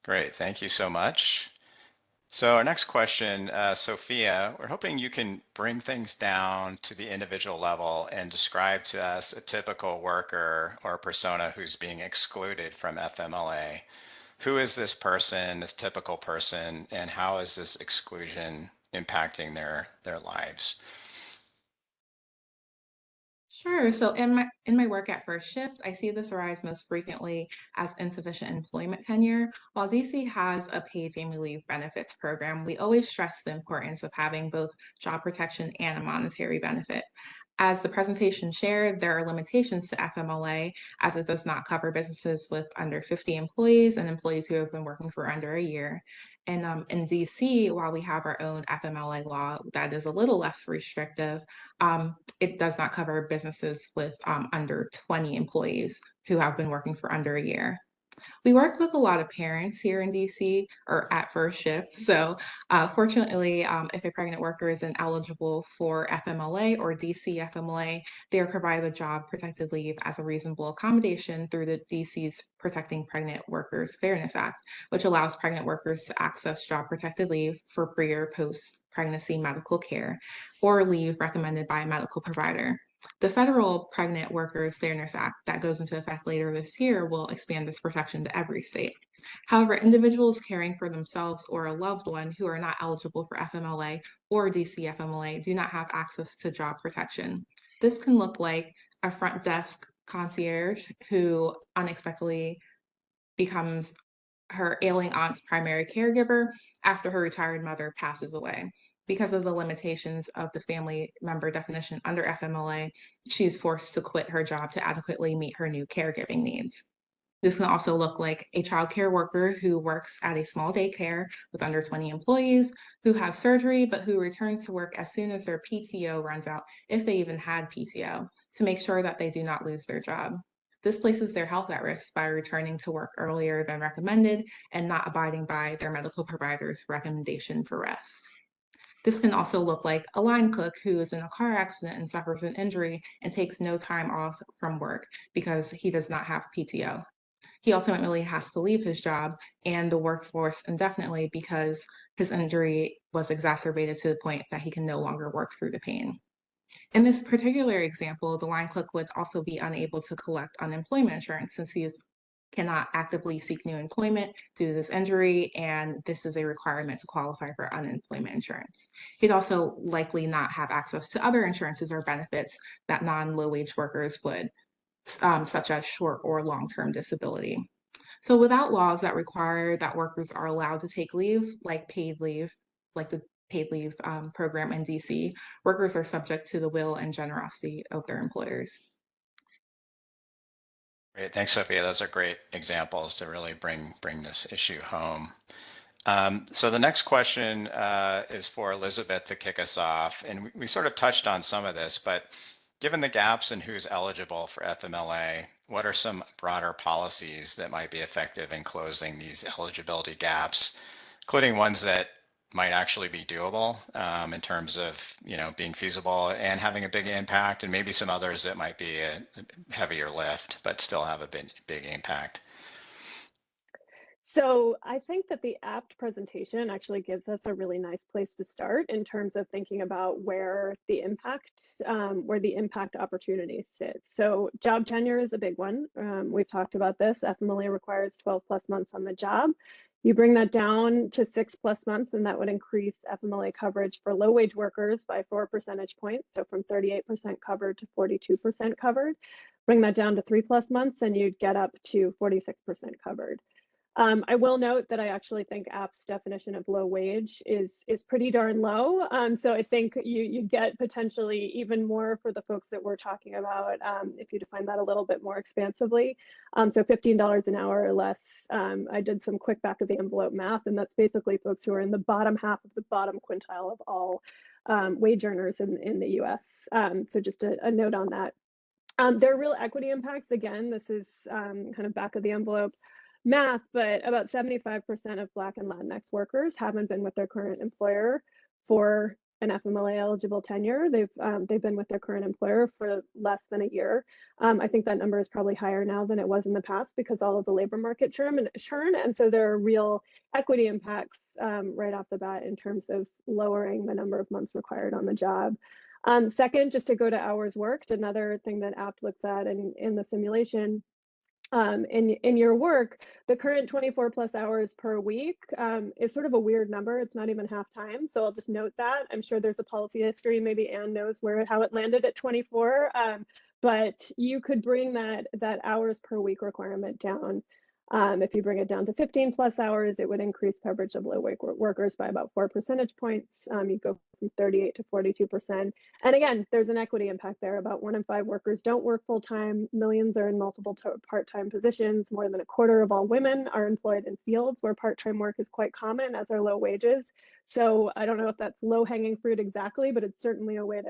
[SPEAKER 1] Great. Thank you so much. So our next question, Sophia, we're hoping you can bring things down to the individual level and describe to us a typical worker or persona who's being excluded from FMLA. Who is this person, this typical person, and how is this exclusion impacting their lives?
[SPEAKER 6] Sure. So in my work at First Shift, I see this arise most frequently as insufficient employment tenure. While DC has a paid family leave benefits program, we always stress the importance of having both job protection and a monetary benefit. As the presentation shared, there are limitations to FMLA as it does not cover businesses with under 50 employees and employees who have been working for under a year. And in DC, while we have our own FMLA law that is a little less restrictive, it does not cover businesses with under 20 employees who have been working for under a year. We work with a lot of parents here in DC or at First Shift. So fortunately, if a pregnant worker is ineligible for FMLA or DC FMLA, they are provided a job protected leave as a reasonable accommodation through the DC's Protecting Pregnant Workers Fairness Act, which allows pregnant workers to access job protected leave for pre or post pregnancy medical care or leave recommended by a medical provider. The Federal Pregnant Workers Fairness Act that goes into effect later this year will expand this protection to every state. However, individuals caring for themselves or a loved one who are not eligible for FMLA or DC FMLA do not have access to job protection. This can look like a front desk concierge who unexpectedly becomes her ailing aunt's primary caregiver after her retired mother passes away. Because of the limitations of the family member definition under FMLA, she is forced to quit her job to adequately meet her new caregiving needs. This can also look like a child care worker who works at a small daycare with under 20 employees, who has surgery, but who returns to work as soon as their PTO runs out, if they even had PTO, to make sure that they do not lose their job. This places their health at risk by returning to work earlier than recommended and not abiding by their medical provider's recommendation for rest. This can also look like a line cook who is in a car accident and suffers an injury and takes no time off from work because he does not have PTO. He ultimately has to leave his job and the workforce indefinitely because his injury was exacerbated to the point that he can no longer work through the pain. In this particular example, the line clerk would also be unable to collect unemployment insurance since he cannot actively seek new employment due to this injury, and this is a requirement to qualify for unemployment insurance. He'd also likely not have access to other insurances or benefits that non-low-wage workers would, such as short or long-term disability. So without laws that require that workers are allowed to take leave, like the paid leave program in DC, workers are subject to the will and generosity of their employers.
[SPEAKER 1] Great, thanks, Sophia. Those are great examples to really bring this issue home. So the next question is for Elizabeth to kick us off. And we sort of touched on some of this, but given the gaps in who's eligible for FMLA, what are some broader policies that might be effective in closing these eligibility gaps, including ones that might actually be doable in terms of being feasible and having a big impact, and maybe some others that might be a heavier lift but still have a big impact?
[SPEAKER 5] So I think that the apt presentation actually gives us a really nice place to start in terms of thinking about where the impact opportunities sit. So job tenure is a big one. We've talked about this. FMLA requires 12 plus months on the job. You bring that down to 6+ months, and that would increase FMLA coverage for low wage workers by 4 percentage points. So from 38% covered to 42% covered. Bring that down to 3+ months, and you'd get up to 46% covered. I will note that I actually think APT's definition of low wage is pretty darn low. So I think you get potentially even more for the folks that we're talking about if you define that a little bit more expansively. So $15 an hour or less. I did some quick back of the envelope math, and that's basically folks who are in the bottom half of the bottom quintile of all wage earners in the US. So just a note on that. There are real equity impacts. Again, this is kind of back of the envelope math, but about 75% of Black and Latinx workers haven't been with their current employer for an FMLA eligible tenure. They've been with their current employer for less than a year. I think that number is probably higher now than it was in the past because all of the labor market churn, and so there are real equity impacts right off the bat in terms of lowering the number of months required on the job. Second, just to go to hours worked, another thing that APT looks at in the simulation. In your work, the current 24+ hours per week is sort of a weird number. It's not even half time. So I'll just note that. I'm sure there's a policy history. Maybe Anne knows how it landed at 24. But you could bring that hours per week requirement down If you bring it down to 15 plus hours, it would increase coverage of low wage workers by about 4 percentage points. You go from 38 to 42%. And again, there's an equity impact there. About 1 in 5 workers don't work full time. Millions are in multiple part-time positions. More than a quarter of all women are employed in fields where part-time work is quite common, as are low wages. So I don't know if that's low-hanging fruit exactly, but it's certainly a way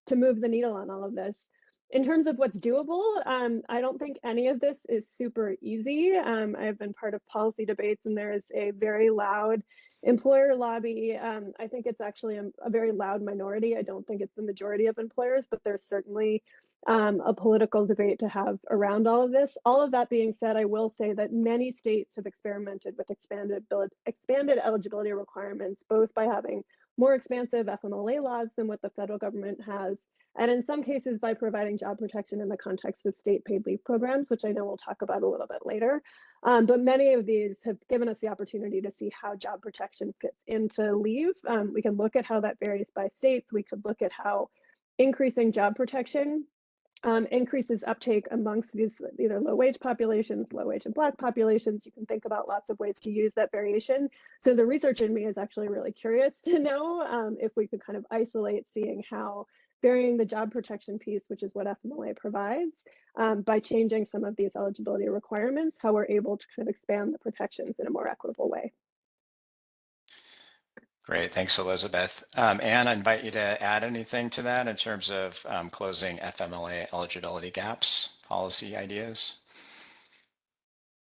[SPEAKER 5] to move the needle on all of this. In terms of what's doable, I don't think any of this is super easy. I've been part of policy debates, and there is a very loud employer lobby. I think it's actually a very loud minority. I don't think it's the majority of employers, but there's certainly a political debate to have around all of this. All of that being said, I will say that many states have experimented with expanded eligibility requirements, both by having more expansive FMLA laws than what the federal government has, and in some cases by providing job protection in the context of state paid leave programs, which I know we'll talk about a little bit later. But many of these have given us the opportunity to see how job protection fits into leave. We can look at how that varies by states. We could look at how increasing job protection increases uptake amongst these either low wage populations, low wage and Black populations. You can think about lots of ways to use that variation. So the research in me is actually really curious to know if we could kind of isolate seeing how varying the job protection piece, which is what FMLA provides, by changing some of these eligibility requirements, how we're able to kind of expand the protections in a more equitable way.
[SPEAKER 1] Great, thanks, Elizabeth. Anne, I invite you to add anything to that in terms of closing FMLA eligibility gaps, policy ideas.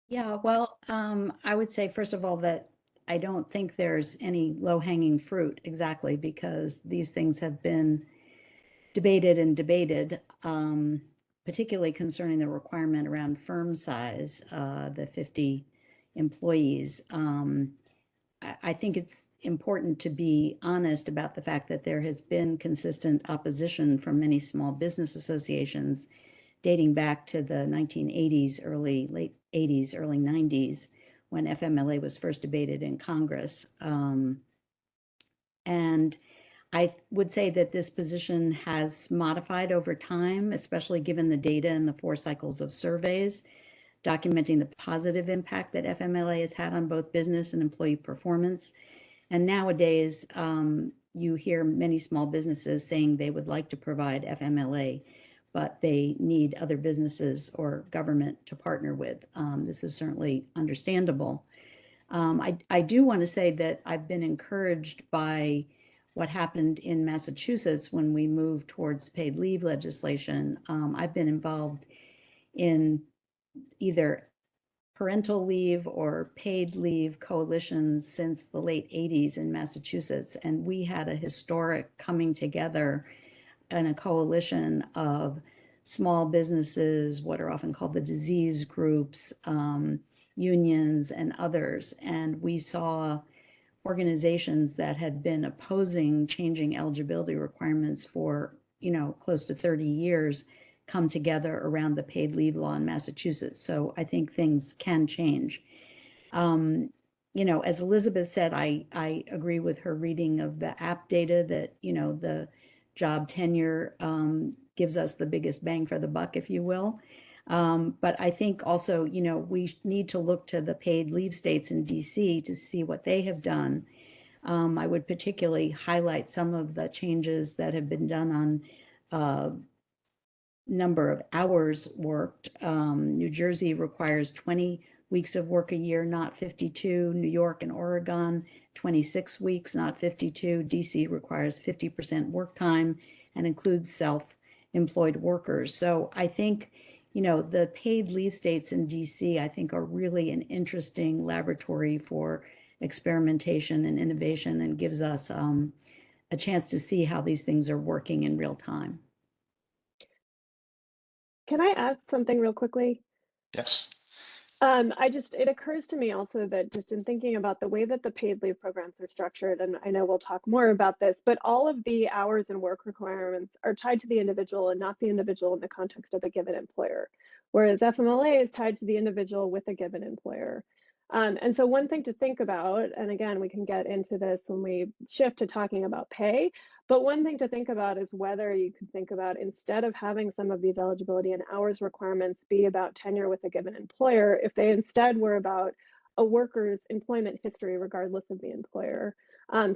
[SPEAKER 7] Yeah, well, I would say, first of all, that I don't think there's any low-hanging fruit exactly, because these things have been debated and debated, particularly concerning the requirement around firm size, the 50 employees. I think it's important to be honest about the fact that there has been consistent opposition from many small business associations dating back to the 1980s, late 80s, early 90s, when FMLA was first debated in Congress. And I would say that this position has modified over time, especially given the data in the 4 cycles of surveys documenting the positive impact that FMLA has had on both business and employee performance. And nowadays, you hear many small businesses saying they would like to provide FMLA, but they need other businesses or government to partner with. This is certainly understandable. I do want to say that I've been encouraged by what happened in Massachusetts when we moved towards paid leave legislation. I've been involved in either parental leave or paid leave coalitions since the late 80s in Massachusetts. And we had a historic coming together in a coalition of small businesses, what are often called the disease groups, unions, and others. And we saw organizations that had been opposing changing eligibility requirements for, close to 30 years come together around the paid leave law in Massachusetts. So I think things can change. As Elizabeth said, I agree with her reading of the app data that, the job tenure gives us the biggest bang for the buck, if you will. But I think also, we need to look to the paid leave states in DC to see what they have done. I would particularly highlight some of the changes that have been done on number of hours worked. New Jersey requires 20 weeks of work a year, not 52. New York and Oregon, 26 weeks, not 52. DC requires 50% work time and includes self-employed workers. So I think, the paid leave states in DC, I think, are really an interesting laboratory for experimentation and innovation, and gives us a chance to see how these things are working in real time.
[SPEAKER 5] Can I add something real quickly?
[SPEAKER 1] Yes.
[SPEAKER 5] It occurs to me also that just in thinking about the way that the paid leave programs are structured, and I know we'll talk more about this, but all of the hours and work requirements are tied to the individual and not the individual in the context of a given employer. Whereas FMLA is tied to the individual with a given employer. And so one thing to think about, and again, we can get into this when we shift to talking about pay, but one thing to think about is whether you could think about, instead of having some of these eligibility and hours requirements be about tenure with a given employer, if they instead were about a worker's employment history, regardless of the employer,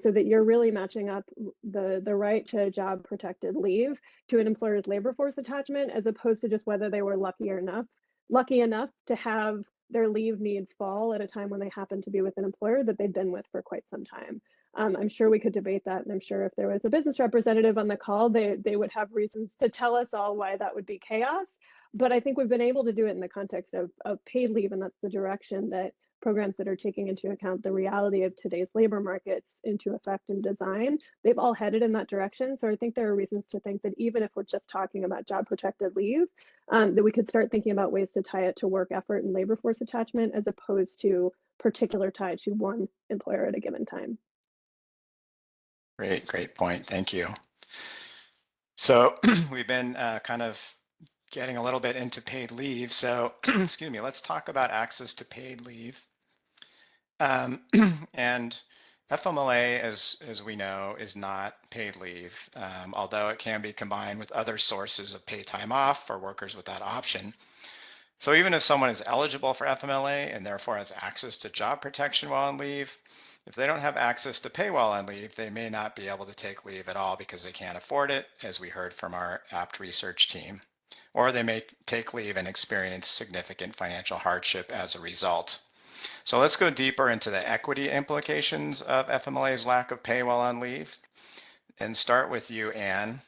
[SPEAKER 5] so that you're really matching up the right to job protected leave to an employer's labor force attachment, as opposed to just whether they were lucky enough to have their leave needs fall at a time when they happen to be with an employer that they've been with for quite some time. I'm sure we could debate that, and I'm sure if there was a business representative on the call, they would have reasons to tell us all why that would be chaos. But I think we've been able to do it in the context of paid leave, and that's the direction that programs that are taking into account the reality of today's labor markets into effect and design, they've all headed in that direction. So I think there are reasons to think that even if we're just talking about job protected leave, that we could start thinking about ways to tie it to work effort and labor force attachment, as opposed to particular tie to one employer at a given time.
[SPEAKER 1] Great point. Thank you. So we've been kind of getting a little bit into paid leave. So excuse me, let's talk about access to paid leave. And FMLA, as we know, is not paid leave, although it can be combined with other sources of paid time off for workers with that option. So even if someone is eligible for FMLA and therefore has access to job protection while on leave, if they don't have access to pay while on leave, they may not be able to take leave at all because they can't afford it, as we heard from our APT research team. Or they may take leave and experience significant financial hardship as a result. So let's go deeper into the equity implications of FMLA's lack of pay while on leave, and start with you, Anne.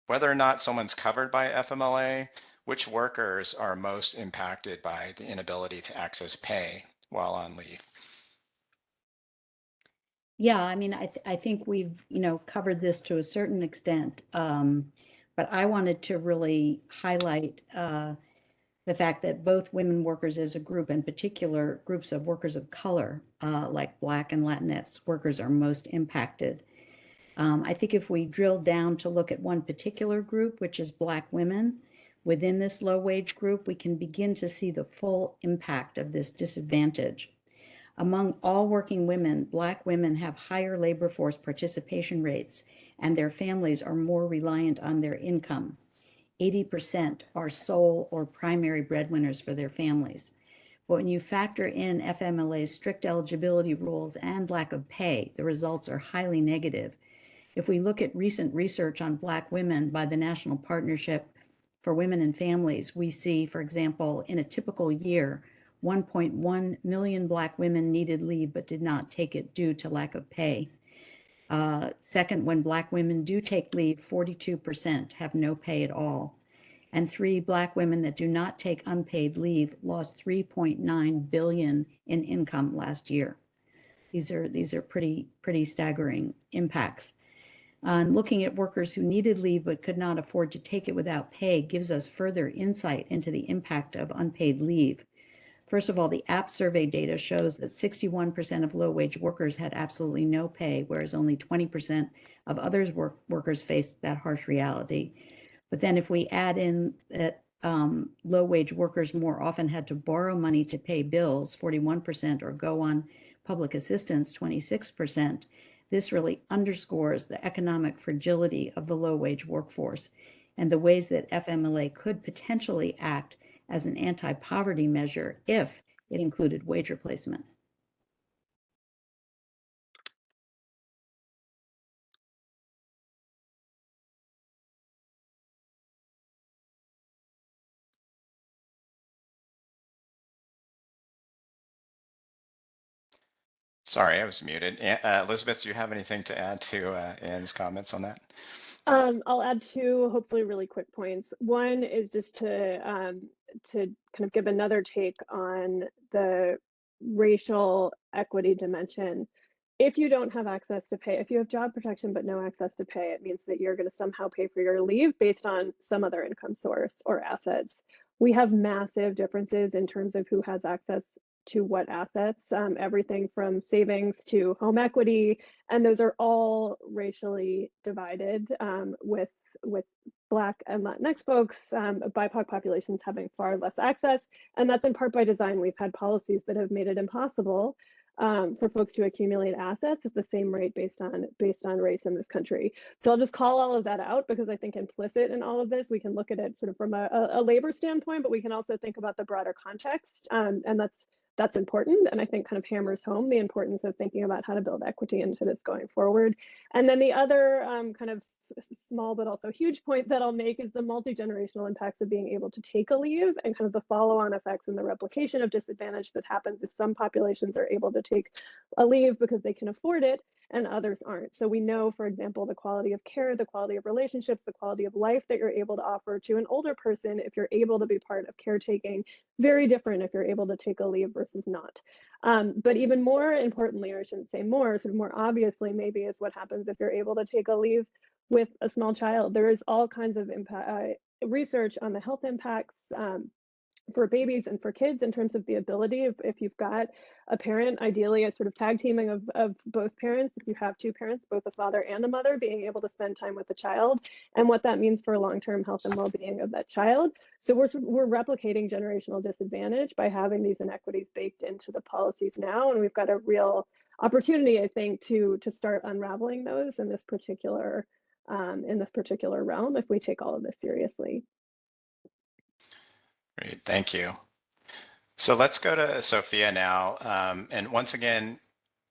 [SPEAKER 1] Whether or not someone's covered by FMLA, which workers are most impacted by the inability to access pay while on leave?
[SPEAKER 7] Yeah, I mean, I think we've, covered this to a certain extent, but I wanted to really highlight the fact that both women workers as a group, in particular groups of workers of color, like Black and Latinx workers, are most impacted. I think if we drill down to look at one particular group, which is Black women, within this low wage group, we can begin to see the full impact of this disadvantage. Among all working women, Black women have higher labor force participation rates, and their families are more reliant on their income. 80% are sole or primary breadwinners for their families. But when you factor in FMLA's strict eligibility rules and lack of pay, the results are highly negative. If we look at recent research on Black women by the National Partnership for Women and Families, we see, for example, in a typical year, 1.1 million Black women needed leave but did not take it due to lack of pay. Second, when Black women do take leave, 42% have no pay at all. And 3, Black women that do not take unpaid leave lost $3.9 billion in income last year. These are pretty staggering impacts. Looking at workers who needed leave but could not afford to take it without pay gives us further insight into the impact of unpaid leave. First of all, the APT survey data shows that 61% of low-wage workers had absolutely no pay, whereas only 20% of others workers faced that harsh reality. But then if we add in that low-wage workers more often had to borrow money to pay bills, 41%, or go on public assistance, 26%, this really underscores the economic fragility of the low-wage workforce and the ways that FMLA could potentially act as an anti-poverty measure if it included wage replacement.
[SPEAKER 1] Sorry, I was muted. Elizabeth, do you have anything to add to Anne's comments on that?
[SPEAKER 5] I'll add 2 hopefully really quick points. One is just to kind of give another take on the racial equity dimension. If you don't have access to pay, if you have job protection but no access to pay, it means that you're going to somehow pay for your leave based on some other income source or assets. We have massive differences in terms of who has access to what assets, everything from savings to home equity, and those are all racially divided, with Black and Latinx folks, BIPOC populations having far less access. And that's in part by design. We've had policies that have made it impossible for folks to accumulate assets at the same rate based on race in this country. So I'll just call all of that out because I think implicit in all of this, we can look at it sort of from a labor standpoint, but we can also think about the broader context. And that's important, and I think kind of hammers home the importance of thinking about how to build equity into this going forward. And then the other kind of small but also huge point that I'll make is the multi-generational impacts of being able to take a leave and kind of the follow-on effects and the replication of disadvantage that happens if some populations are able to take a leave because they can afford it and others aren't. So we know, for example, the quality of care, the quality of relationships, the quality of life that you're able to offer to an older person if you're able to be part of caretaking, very different if you're able to take a leave versus not. But even more importantly, or I shouldn't say more, sort of more obviously maybe is what happens if you're able to take a leave with a small child. There is all kinds of research on the health impacts for babies and for kids in terms of the ability if you've got a parent, ideally a sort of tag teaming of both parents, if you have two parents, both a father and a mother, being able to spend time with the child and what that means for long-term health and well-being of that child. So we're replicating generational disadvantage by having these inequities baked into the policies now, and we've got a real opportunity, I think, to start unraveling those in this particular realm if we take all of this seriously.
[SPEAKER 1] Great, thank you. So let's go to Sophia now. And once again,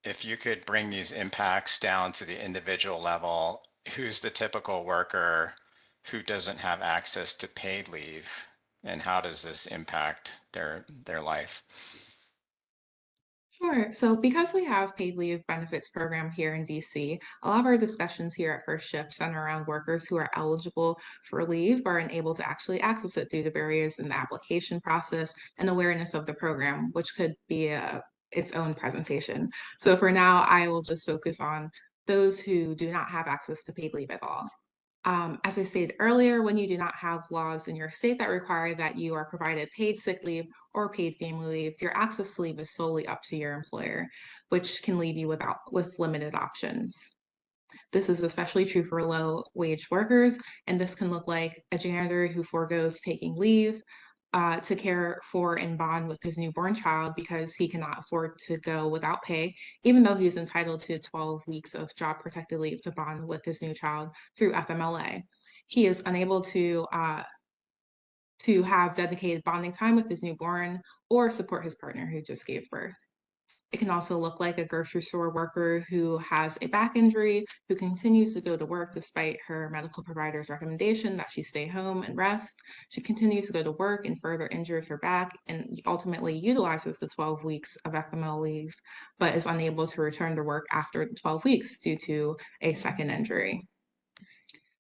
[SPEAKER 1] if you could bring these impacts down to the individual level, who's the typical worker who doesn't have access to paid leave, and how does this impact their life?
[SPEAKER 6] Sure. So because we have paid leave benefits program here in DC, a lot of our discussions here at First Shift center around workers who are eligible for leave but aren't able to actually access it due to barriers in the application process and awareness of the program, which could be its own presentation. So for now, I will just focus on those who do not have access to paid leave at all. As I stated earlier, when you do not have laws in your state that require that you are provided paid sick leave or paid family leave, your access to leave is solely up to your employer, which can leave you with limited options. This is especially true for low-wage workers, and this can look like a janitor who forgoes taking leave to care for and bond with his newborn child because he cannot afford to go without pay, even though he is entitled to 12 weeks of job-protected leave to bond with his new child through FMLA. He is unable to have dedicated bonding time with his newborn or support his partner who just gave birth. It can also look like a grocery store worker who has a back injury, who continues to go to work despite her medical provider's recommendation that she stay home and rest. She continues to go to work and further injures her back and ultimately utilizes the 12 weeks of FMLA leave, but is unable to return to work after the 12 weeks due to a second injury.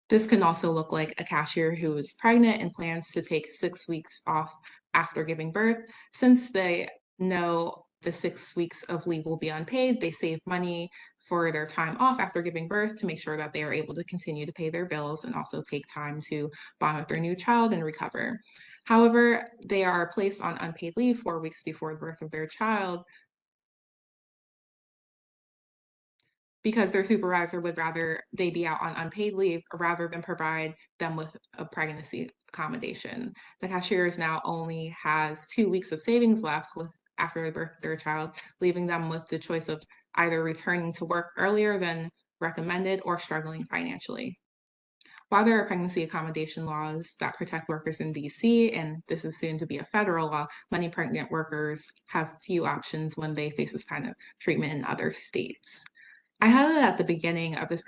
[SPEAKER 6] This can also look like a cashier who is pregnant and plans to take 6 weeks off after giving birth. Since they know the 6 weeks of leave will be unpaid, they save money for their time off after giving birth to make sure that they are able to continue to pay their bills and also take time to bond with their new child and recover. However, they are placed on unpaid leave 4 weeks before the birth of their child because their supervisor would rather they be out on unpaid leave rather than provide them with a pregnancy accommodation. The cashier now only has 2 weeks of savings left after the birth of their child, leaving them with the choice of either returning to work earlier than recommended or struggling financially. While there are pregnancy accommodation laws that protect workers in DC, and this is soon to be a federal law, many pregnant workers have few options when they face this kind of treatment in other states. I highlighted at the beginning of this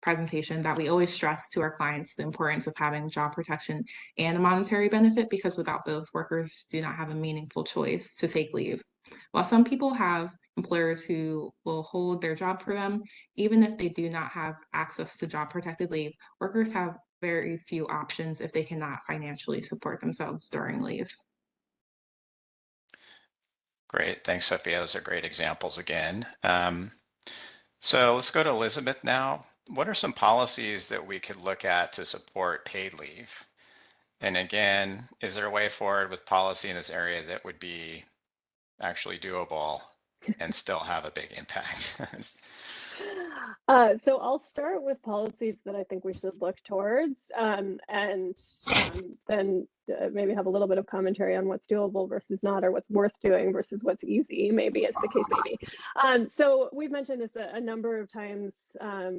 [SPEAKER 6] presentation that we always stress to our clients the importance of having job protection and a monetary benefit because without both, workers do not have a meaningful choice to take leave. While some people have employers who will hold their job for them, even if they do not have access to job protected leave, workers have very few options if they cannot financially support themselves during leave.
[SPEAKER 1] Great, thanks, Sophia. Those are great examples again. So let's go to Elizabeth now. What are some policies that we could look at to support paid leave? And again, is there a way forward with policy in this area that would be actually doable and still have a big impact?
[SPEAKER 5] So I'll start with policies that I think we should look towards, and then maybe have a little bit of commentary on what's doable versus not, or what's worth doing versus what's easy, maybe, as the case may be. So we've mentioned this a number of times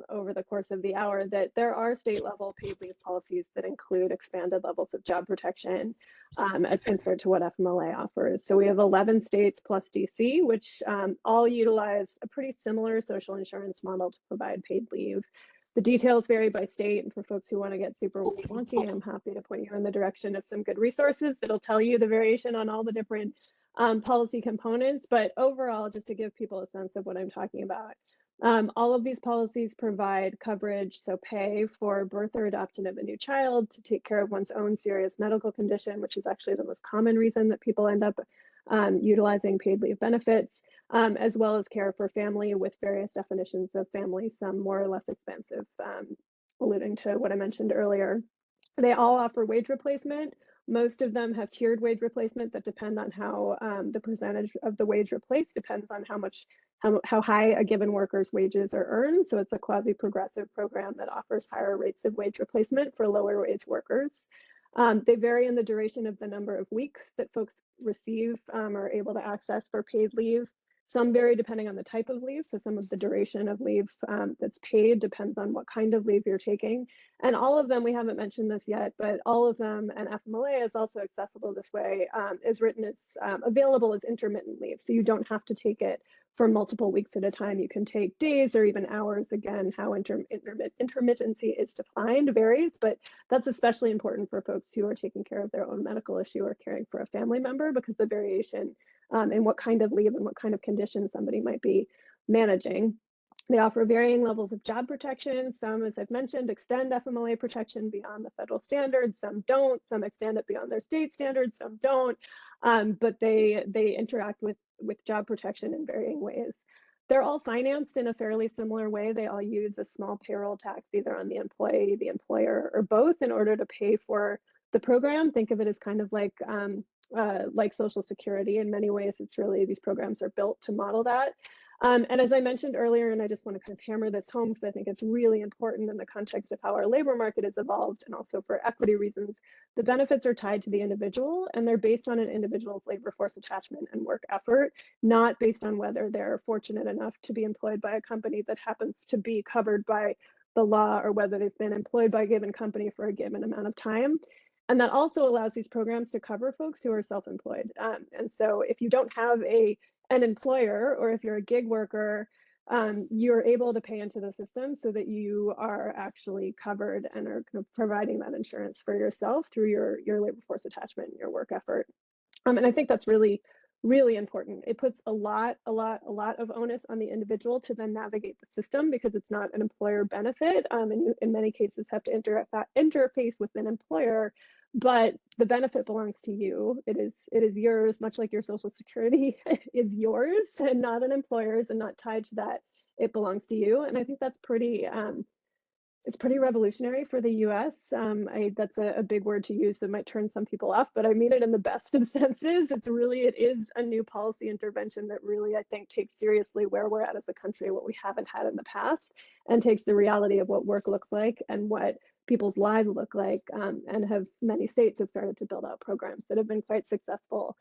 [SPEAKER 5] over the course of the hour, that there are state level paid leave policies that include expanded levels of job protection as compared to what FMLA offers. So we have 11 states plus DC, which all utilize a pretty similar social insurance model to provide paid leave. The details vary by state, and for folks who want to get super wonky, I'm happy to point you in the direction of some good resources that'll tell you the variation on all the different policy components. But overall, just to give people a sense of what I'm talking about, all of these policies provide coverage, so pay for birth or adoption of a new child, to take care of one's own serious medical condition, which is actually the most common reason that people end up utilizing paid leave benefits, as well as care for family, with various definitions of family, some more or less expensive, alluding to what I mentioned earlier. They all offer wage replacement. Most of them have tiered wage replacement that depend on how the percentage of the wage replaced depends on how high a given worker's wages are earned. So it's a quasi-progressive program that offers higher rates of wage replacement for lower wage workers. They vary in the duration of the number of weeks that folks receive or are able to access for paid leave. Some vary depending on the type of leave. So some of the duration of leave that's paid depends on what kind of leave you're taking. And all of them, we haven't mentioned this yet, but all of them, and FMLA is also accessible this way, is written as available as intermittent leave. So you don't have to take it for multiple weeks at a time. You can take days or even hours. Again, how intermittency is defined varies, but that's especially important for folks who are taking care of their own medical issue or caring for a family member, because the variation in what kind of leave and what kind of condition somebody might be managing. They offer varying levels of job protection. Some, as I've mentioned, extend FMLA protection beyond the federal standards. Some don't. Some extend it beyond their state standards. Some don't. But they interact with job protection in varying ways. They're all financed in a fairly similar way. They all use a small payroll tax, either on the employee, the employer, or both, in order to pay for the program. Think of it as kind of like Social Security. In many ways, it's really, these programs are built to model that. And as I mentioned earlier, and I just want to kind of hammer this home because I think it's really important in the context of how our labor market has evolved, and also for equity reasons, the benefits are tied to the individual, and they're based on an individual's labor force attachment and work effort, not based on whether they're fortunate enough to be employed by a company that happens to be covered by the law, or whether they've been employed by a given company for a given amount of time. And that also allows these programs to cover folks who are self-employed. And so if you don't have an employer, or if you're a gig worker, you're able to pay into the system so that you are actually covered and are kind of providing that insurance for yourself through your labor force attachment and your work effort. And I think that's really, really important. It puts a lot of onus on the individual to then navigate the system, because it's not an employer benefit. And you, in many cases, have to interface with an employer, but the benefit belongs to you. It is yours, much like your Social Security is yours and not an employer's, and not tied to that. It belongs to you. And I think that's pretty it's pretty revolutionary for the US. That's a big word to use that might turn some people off, but I mean it in the best of senses. It is a new policy intervention that really, I think, takes seriously where we're at as a country, what we haven't had in the past, and takes the reality of what work looks like and what people's lives look like, and many states have started to build out programs that have been quite successful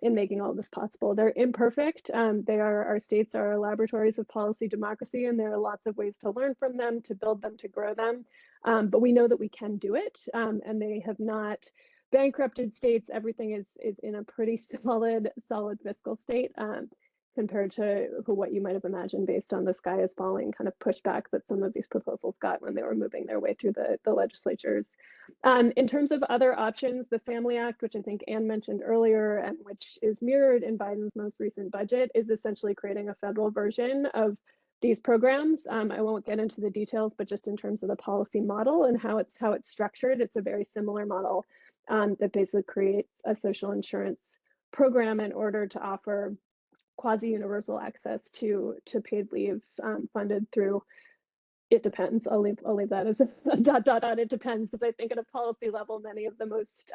[SPEAKER 5] in making all this possible. They're imperfect. Our states are laboratories of policy democracy, and there are lots of ways to learn from them, to build them, to grow them. But we know that we can do it, and they have not bankrupted states. Everything is in a pretty solid fiscal state, compared to what you might have imagined based on the sky is falling kind of pushback that some of these proposals got when they were moving their way through the legislatures. In terms of other options, the Family Act, which I think Anne mentioned earlier, and which is mirrored in Biden's most recent budget, is essentially creating a federal version of these programs. I won't get into the details, but just in terms of the policy model and how it's structured, it's a very similar model that basically creates a social insurance program in order to offer quasi-universal access to paid leave, funded through, it depends. I'll leave that as a ... It depends, because I think at a policy level, many of the most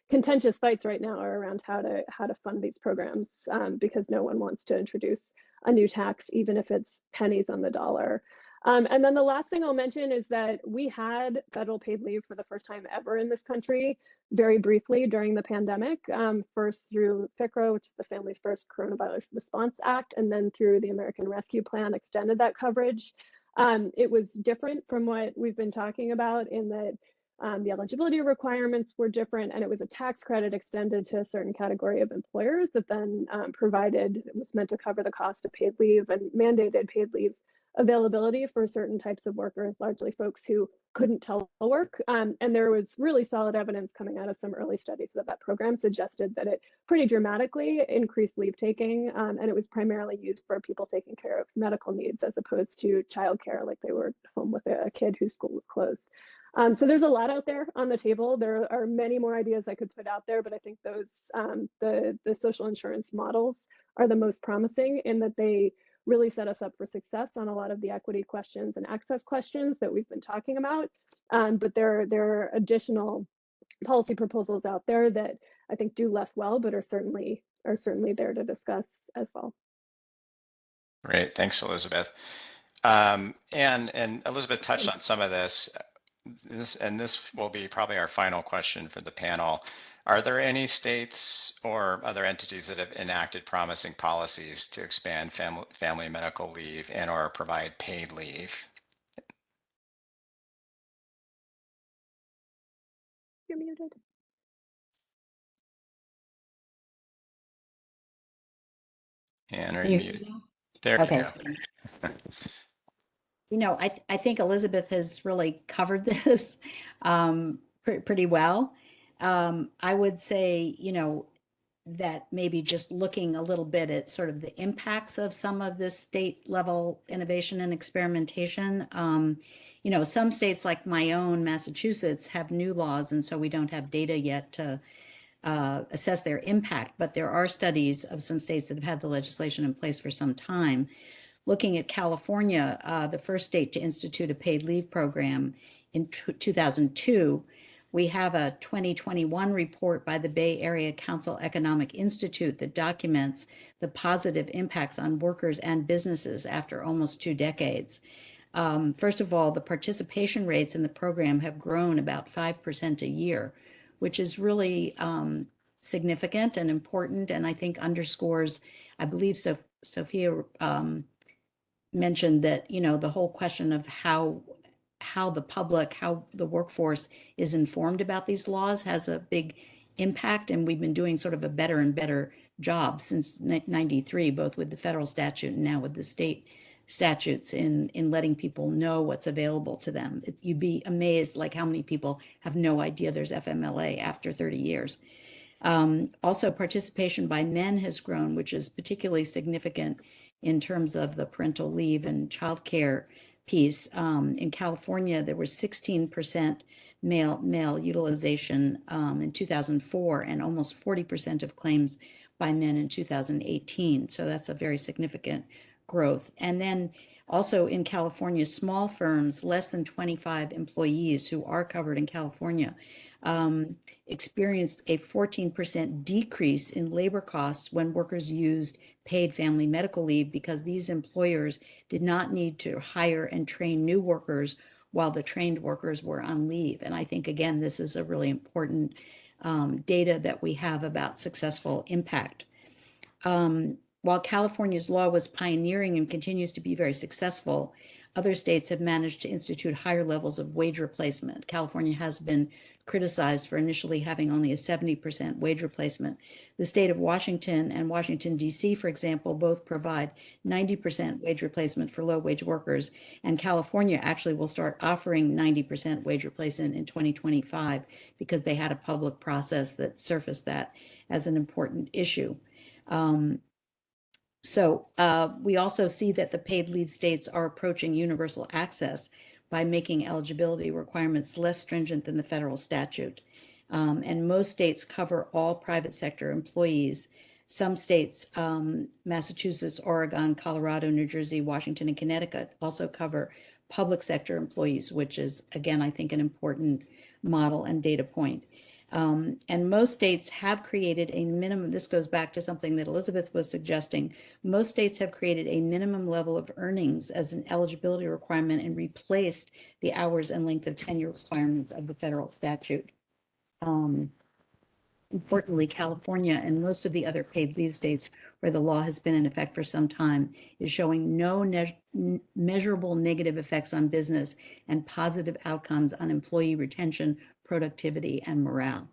[SPEAKER 5] contentious fights right now are around how to fund these programs, because no one wants to introduce a new tax, even if it's pennies on the dollar. And then the last thing I'll mention is that we had federal paid leave for the first time ever in this country, very briefly during the pandemic, first through FCRA, which is the Families First Coronavirus Response Act, and then through the American Rescue Plan extended that coverage. It was different from what we've been talking about in that the eligibility requirements were different, and it was a tax credit extended to a certain category of employers that then provided, it was meant to cover the cost of paid leave and mandated paid leave availability for certain types of workers, largely folks who couldn't telework. And there was really solid evidence coming out of some early studies that that program suggested that it pretty dramatically increased leave taking, and it was primarily used for people taking care of medical needs as opposed to childcare, like they were home with a kid whose school was closed. So there's a lot out there on the table. There are many more ideas I could put out there, but I think those the social insurance models are the most promising in that they really set us up for success on a lot of the equity questions and access questions that we've been talking about. But there are additional policy proposals out there that I think do less well, but are certainly there to discuss as well.
[SPEAKER 1] Great, thanks, Elizabeth. And Elizabeth touched on some of this. This will be probably our final question for the panel. Are there any states or other entities that have enacted promising policies to expand family medical leave and or provide paid leave?
[SPEAKER 5] You're muted.
[SPEAKER 1] And are
[SPEAKER 7] Can
[SPEAKER 1] you
[SPEAKER 7] you hear
[SPEAKER 1] muted?
[SPEAKER 7] me now?
[SPEAKER 1] There you
[SPEAKER 7] Okay.
[SPEAKER 1] go.
[SPEAKER 7] You know, I think Elizabeth has really covered this pretty well. I would say, you know, that maybe just looking a little bit at sort of the impacts of some of this state level innovation and experimentation. You know, some states like my own, Massachusetts, have new laws, and so we don't have data yet to assess their impact. But there are studies of some states that have had the legislation in place for some time. Looking at California, the first state to institute a paid leave program in 2002, we have a 2021 report by the Bay Area Council Economic Institute that documents the positive impacts on workers and businesses after almost 2 decades. First of all, the participation rates in the program have grown about 5% a year, which is really significant and important, and I think underscores, I believe Sophia mentioned that, you know, the whole question of how the public, how the workforce is informed about these laws has a big impact, and we've been doing sort of a better and better job since 93, both with the federal statute and now with the state statutes in letting people know what's available to them. You'd be amazed like how many people have no idea there's FMLA after 30 years. Also, participation by men has grown, which is particularly significant in terms of the parental leave and childcare piece. In California, there was 16% male utilization in 2004 and almost 40% of claims by men in 2018. So that's a very significant growth. And then also in California, small firms, less than 25 employees who are covered in California, experienced a 14% decrease in labor costs when workers used paid family medical leave because these employers did not need to hire and train new workers while the trained workers were on leave. And I think, again, this is a really important data that we have about successful impact. While California's law was pioneering and continues to be very successful, other states have managed to institute higher levels of wage replacement. California has been criticized for initially having only a 70% wage replacement. The state of Washington and Washington, D.C., for example, both provide 90% wage replacement for low-wage workers, and California actually will start offering 90% wage replacement in 2025 because they had a public process that surfaced that as an important issue. So we also see that the paid leave states are approaching universal access by making eligibility requirements less stringent than the federal statute. And most states cover all private sector employees. Some states, Massachusetts, Oregon, Colorado, New Jersey, Washington, and Connecticut also cover public sector employees, which is, again, I think an important model and data point. And most states have created a minimum, this goes back to something that Elizabeth was suggesting. Most states have created a minimum level of earnings as an eligibility requirement and replaced the hours and length of tenure requirements of the federal statute. Importantly, California and most of the other paid leave states where the law has been in effect for some time is showing no measurable negative effects on business and positive outcomes on employee retention, productivity, and morale.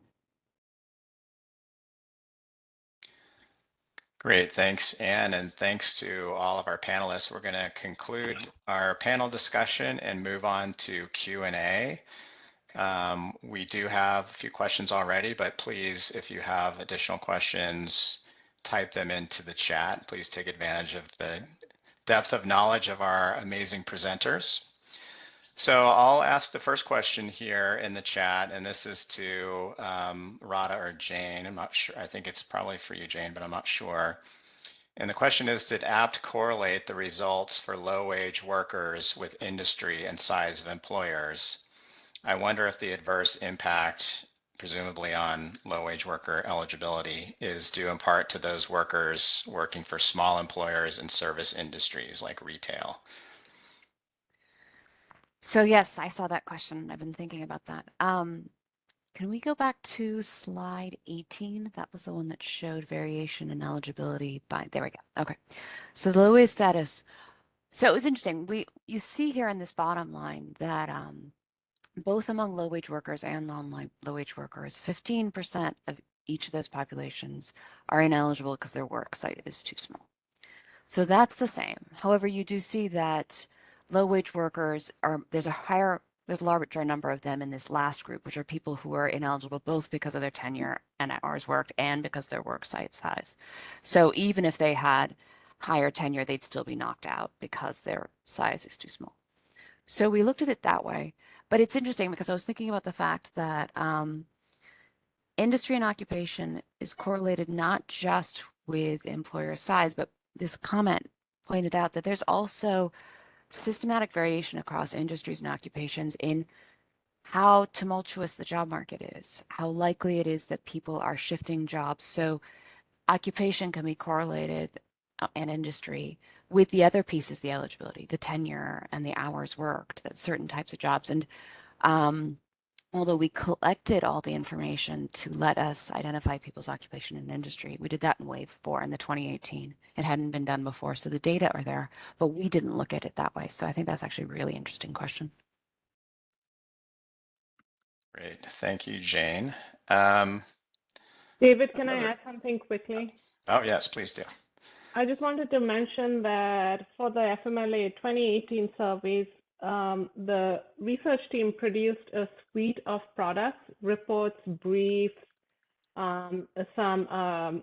[SPEAKER 1] Great, thanks, Anne, and thanks to all of our panelists. We're going to conclude our panel discussion and move on to Q&A. We do have a few questions already, but please, if you have additional questions, type them into the chat. Please take advantage of the depth of knowledge of our amazing presenters. So I'll ask the first question here in the chat, and this is to Radha or Jane. I'm not sure. I think it's probably for you, Jane, but I'm not sure. And the question is, did APT correlate the results for low-wage workers with industry and size of employers? I wonder if the adverse impact, presumably on low-wage worker eligibility, is due in part to those workers working for small employers in service industries like retail.
[SPEAKER 4] So yes, I saw that question. I've been thinking about that. Can we go back to slide 18? That was the one that showed variation in eligibility by, there we go. Okay. So the low wage status. So it was interesting. You see here in this bottom line that both among low wage workers and non-low wage workers, 15% of each of those populations are ineligible because their work site is too small. So that's the same. However, you do see that low wage workers there's a larger number of them in this last group, which are people who are ineligible both because of their tenure and hours worked and because their work site size. So even if they had higher tenure, they'd still be knocked out because their size is too small. So we looked at it that way. But it's interesting because I was thinking about the fact that industry and occupation is correlated not just with employer size, but this comment pointed out that there's also systematic variation across industries and occupations in how tumultuous the job market is, how likely it is that people are shifting jobs. So occupation can be correlated and industry with the other pieces, the eligibility, the tenure and the hours worked, that certain types of jobs. And although we collected all the information to let us identify people's occupation and industry, we did that in wave 4 in the 2018. It hadn't been done before, so the data are there, but we didn't look at it that way. So I think that's actually a really interesting question.
[SPEAKER 1] Great, thank you, Jane.
[SPEAKER 3] David, can I add something quickly?
[SPEAKER 1] Oh, yes, please do.
[SPEAKER 3] I just wanted to mention that for the FMLA 2018 surveys, the research team produced a suite of products, reports, briefs, some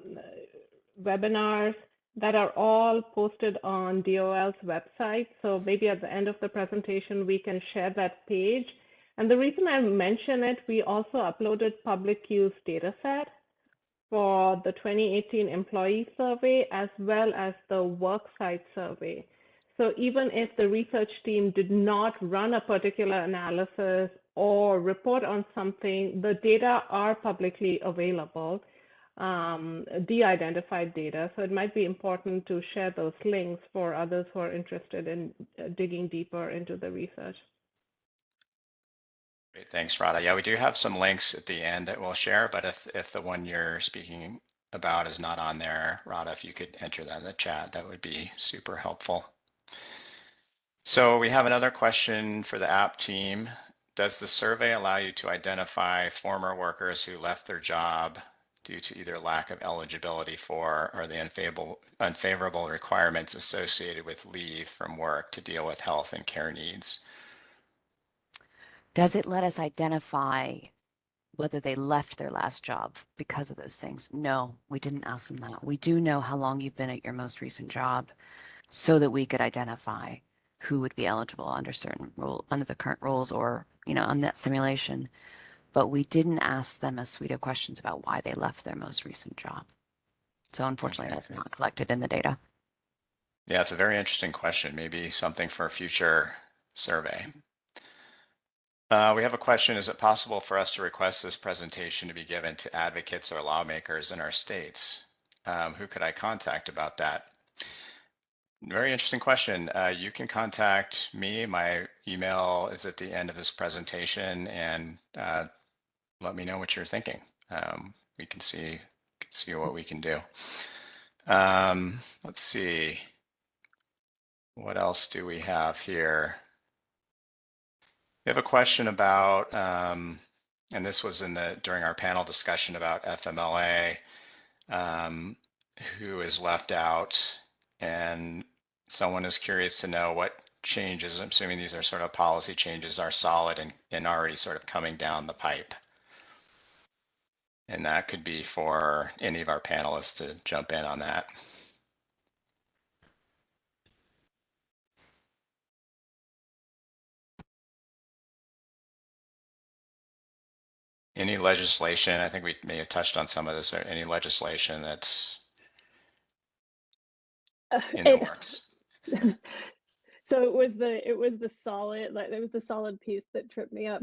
[SPEAKER 3] webinars that are all posted on DOL's website. So maybe at the end of the presentation, we can share that page. And the reason I mention it, we also uploaded public use data set for the 2018 employee survey as well as the worksite survey. So even if the research team did not run a particular analysis or report on something, the data are publicly available, de-identified data. So it might be important to share those links for others who are interested in digging deeper into the research.
[SPEAKER 1] Great, thanks, Radha. Yeah, we do have some links at the end that we'll share, but if the one you're speaking about is not on there, Radha, if you could enter that in the chat, that would be super helpful. So we have another question for the app team. Does the survey allow you to identify former workers who left their job due to either lack of eligibility for or the unfavorable requirements associated with leave from work to deal with health and care needs?
[SPEAKER 4] Does it let us identify whether they left their last job because of those things? No, we didn't ask them that. We do know how long you've been at your most recent job so that we could identify who would be eligible under certain under the current rules or, on that simulation. But we didn't ask them a suite of questions about why they left their most recent job. So unfortunately, that's not collected in the data.
[SPEAKER 1] Yeah, it's a very interesting question. Maybe something for a future survey. We have a question. Is it possible for us to request this presentation to be given to advocates or lawmakers in our states? Who could I contact about that? Very interesting question. You can contact me. My email is at the end of this presentation, and let me know what you're thinking. We can see what we can do. Let's see. What else do we have here? We have a question about, and this was during our panel discussion about FMLA, who is left out, and someone is curious to know what changes, I'm assuming these are sort of policy changes, are solid and already sort of coming down the pipe. And that could be for any of our panelists to jump in on that. Any legislation, I think we may have touched on some of this, or any legislation that's in the works.
[SPEAKER 5] So it was the solid piece that tripped me up.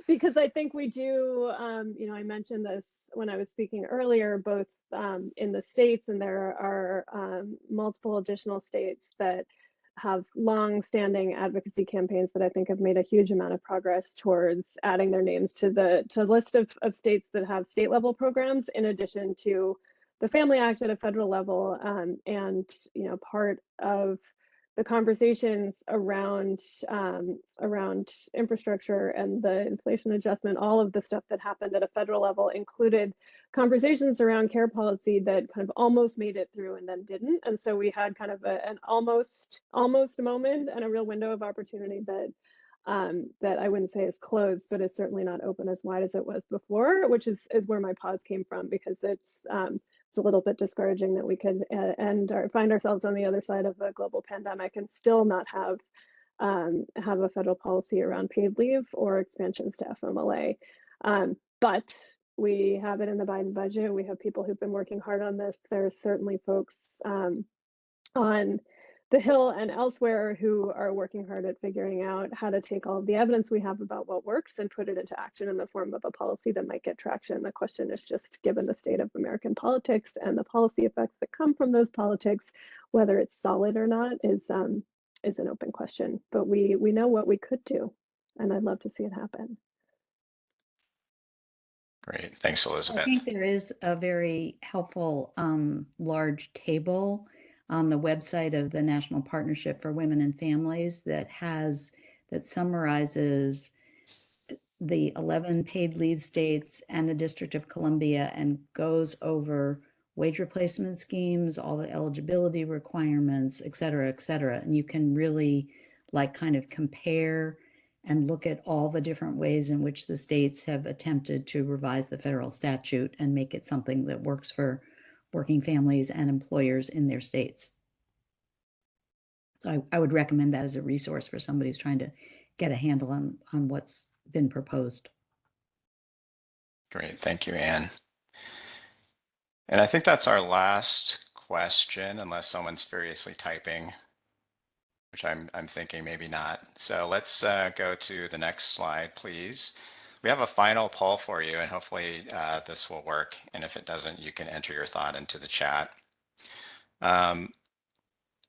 [SPEAKER 5] Because I think we do, I mentioned this when I was speaking earlier, both in the states, and there are multiple additional states that have long-standing advocacy campaigns that I think have made a huge amount of progress towards adding their names to the list of states that have state-level programs, in addition to the Family Act at a federal level. And part of the conversations around infrastructure and the inflation adjustment, all of the stuff that happened at a federal level included conversations around care policy that kind of almost made it through and then didn't. And so we had kind of an almost moment and a real window of opportunity that I wouldn't say is closed, but it's certainly not open as wide as it was before, which is where my pause came from, because it's a little bit discouraging that we could find ourselves on the other side of a global pandemic and still not have a federal policy around paid leave or expansions to FMLA. But we have it in the Biden budget. We have people who've been working hard on this. There's certainly folks on the Hill and elsewhere who are working hard at figuring out how to take all of the evidence we have about what works and put it into action in the form of a policy that might get traction. The question is just, given the state of American politics and the policy effects that come from those politics, whether it's solid or not is an open question. But we know what we could do, and I'd love to see it happen.
[SPEAKER 1] Great, thanks, Elizabeth.
[SPEAKER 7] I think there is a very helpful large table on the website of the National Partnership for Women and Families that summarizes the 11 paid leave states and the District of Columbia, and goes over wage replacement schemes, all the eligibility requirements, et cetera, et cetera. And you can really kind of compare and look at all the different ways in which the states have attempted to revise the federal statute and make it something that works for working families and employers in their states. So I would recommend that as a resource for somebody who's trying to get a handle on what's been proposed.
[SPEAKER 1] Great, thank you, Anne. And I think that's our last question, unless someone's furiously typing, which I'm thinking maybe not. So let's go to the next slide, please. We have a final poll for you, and hopefully this will work. And if it doesn't, you can enter your thought into the chat.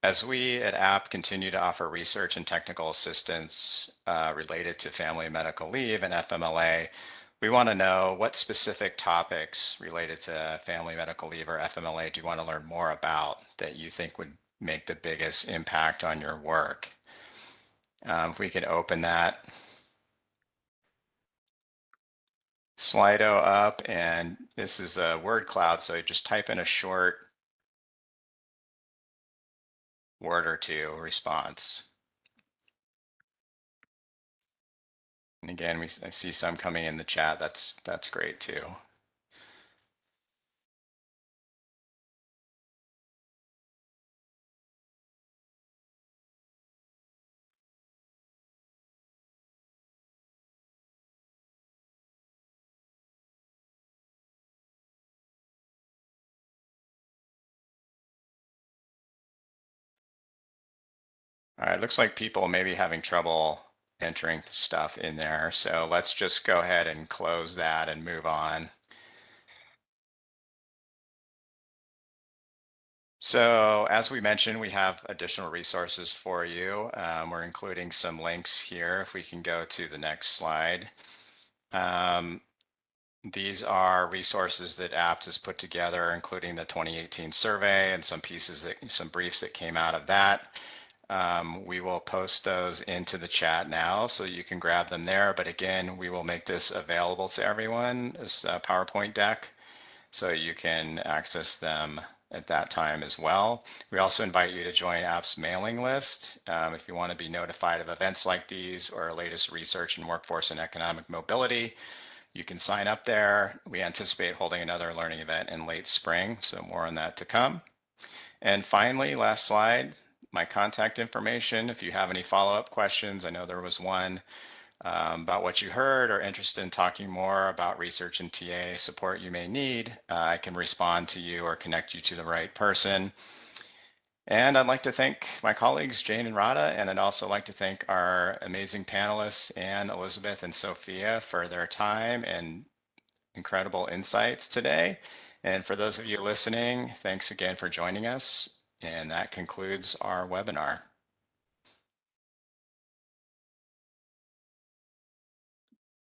[SPEAKER 1] As we at APP continue to offer research and technical assistance related to family medical leave and FMLA, we want to know what specific topics related to family medical leave or FMLA do you want to learn more about that you think would make the biggest impact on your work. If we could open that Slido up, and this is a word cloud, so just type in a short word or two response. And again, I see some coming in the chat. That's great too. All right, looks like people may be having trouble entering stuff in there. So let's just go ahead and close that and move on. So as we mentioned, we have additional resources for you. We're including some links here. If we can go to the next slide. These are resources that APT has put together, including the 2018 survey and some briefs that came out of that. We will post those into the chat now so you can grab them there. But again, we will make this available to everyone, this PowerPoint deck, so you can access them at that time as well. We also invite you to join APT's mailing list if you want to be notified of events like these or latest research in workforce and economic mobility. You can sign up there. We anticipate holding another learning event in late spring, so more on that to come. And finally, last slide, my contact information. If you have any follow-up questions, I know there was one about what you heard or interested in talking more about research and TA support you may need, I can respond to you or connect you to the right person. And I'd like to thank my colleagues, Jane and Radha, and I'd also like to thank our amazing panelists, Anne, Elizabeth, and Sophia, for their time and incredible insights today. And for those of you listening, thanks again for joining us. And that concludes our webinar.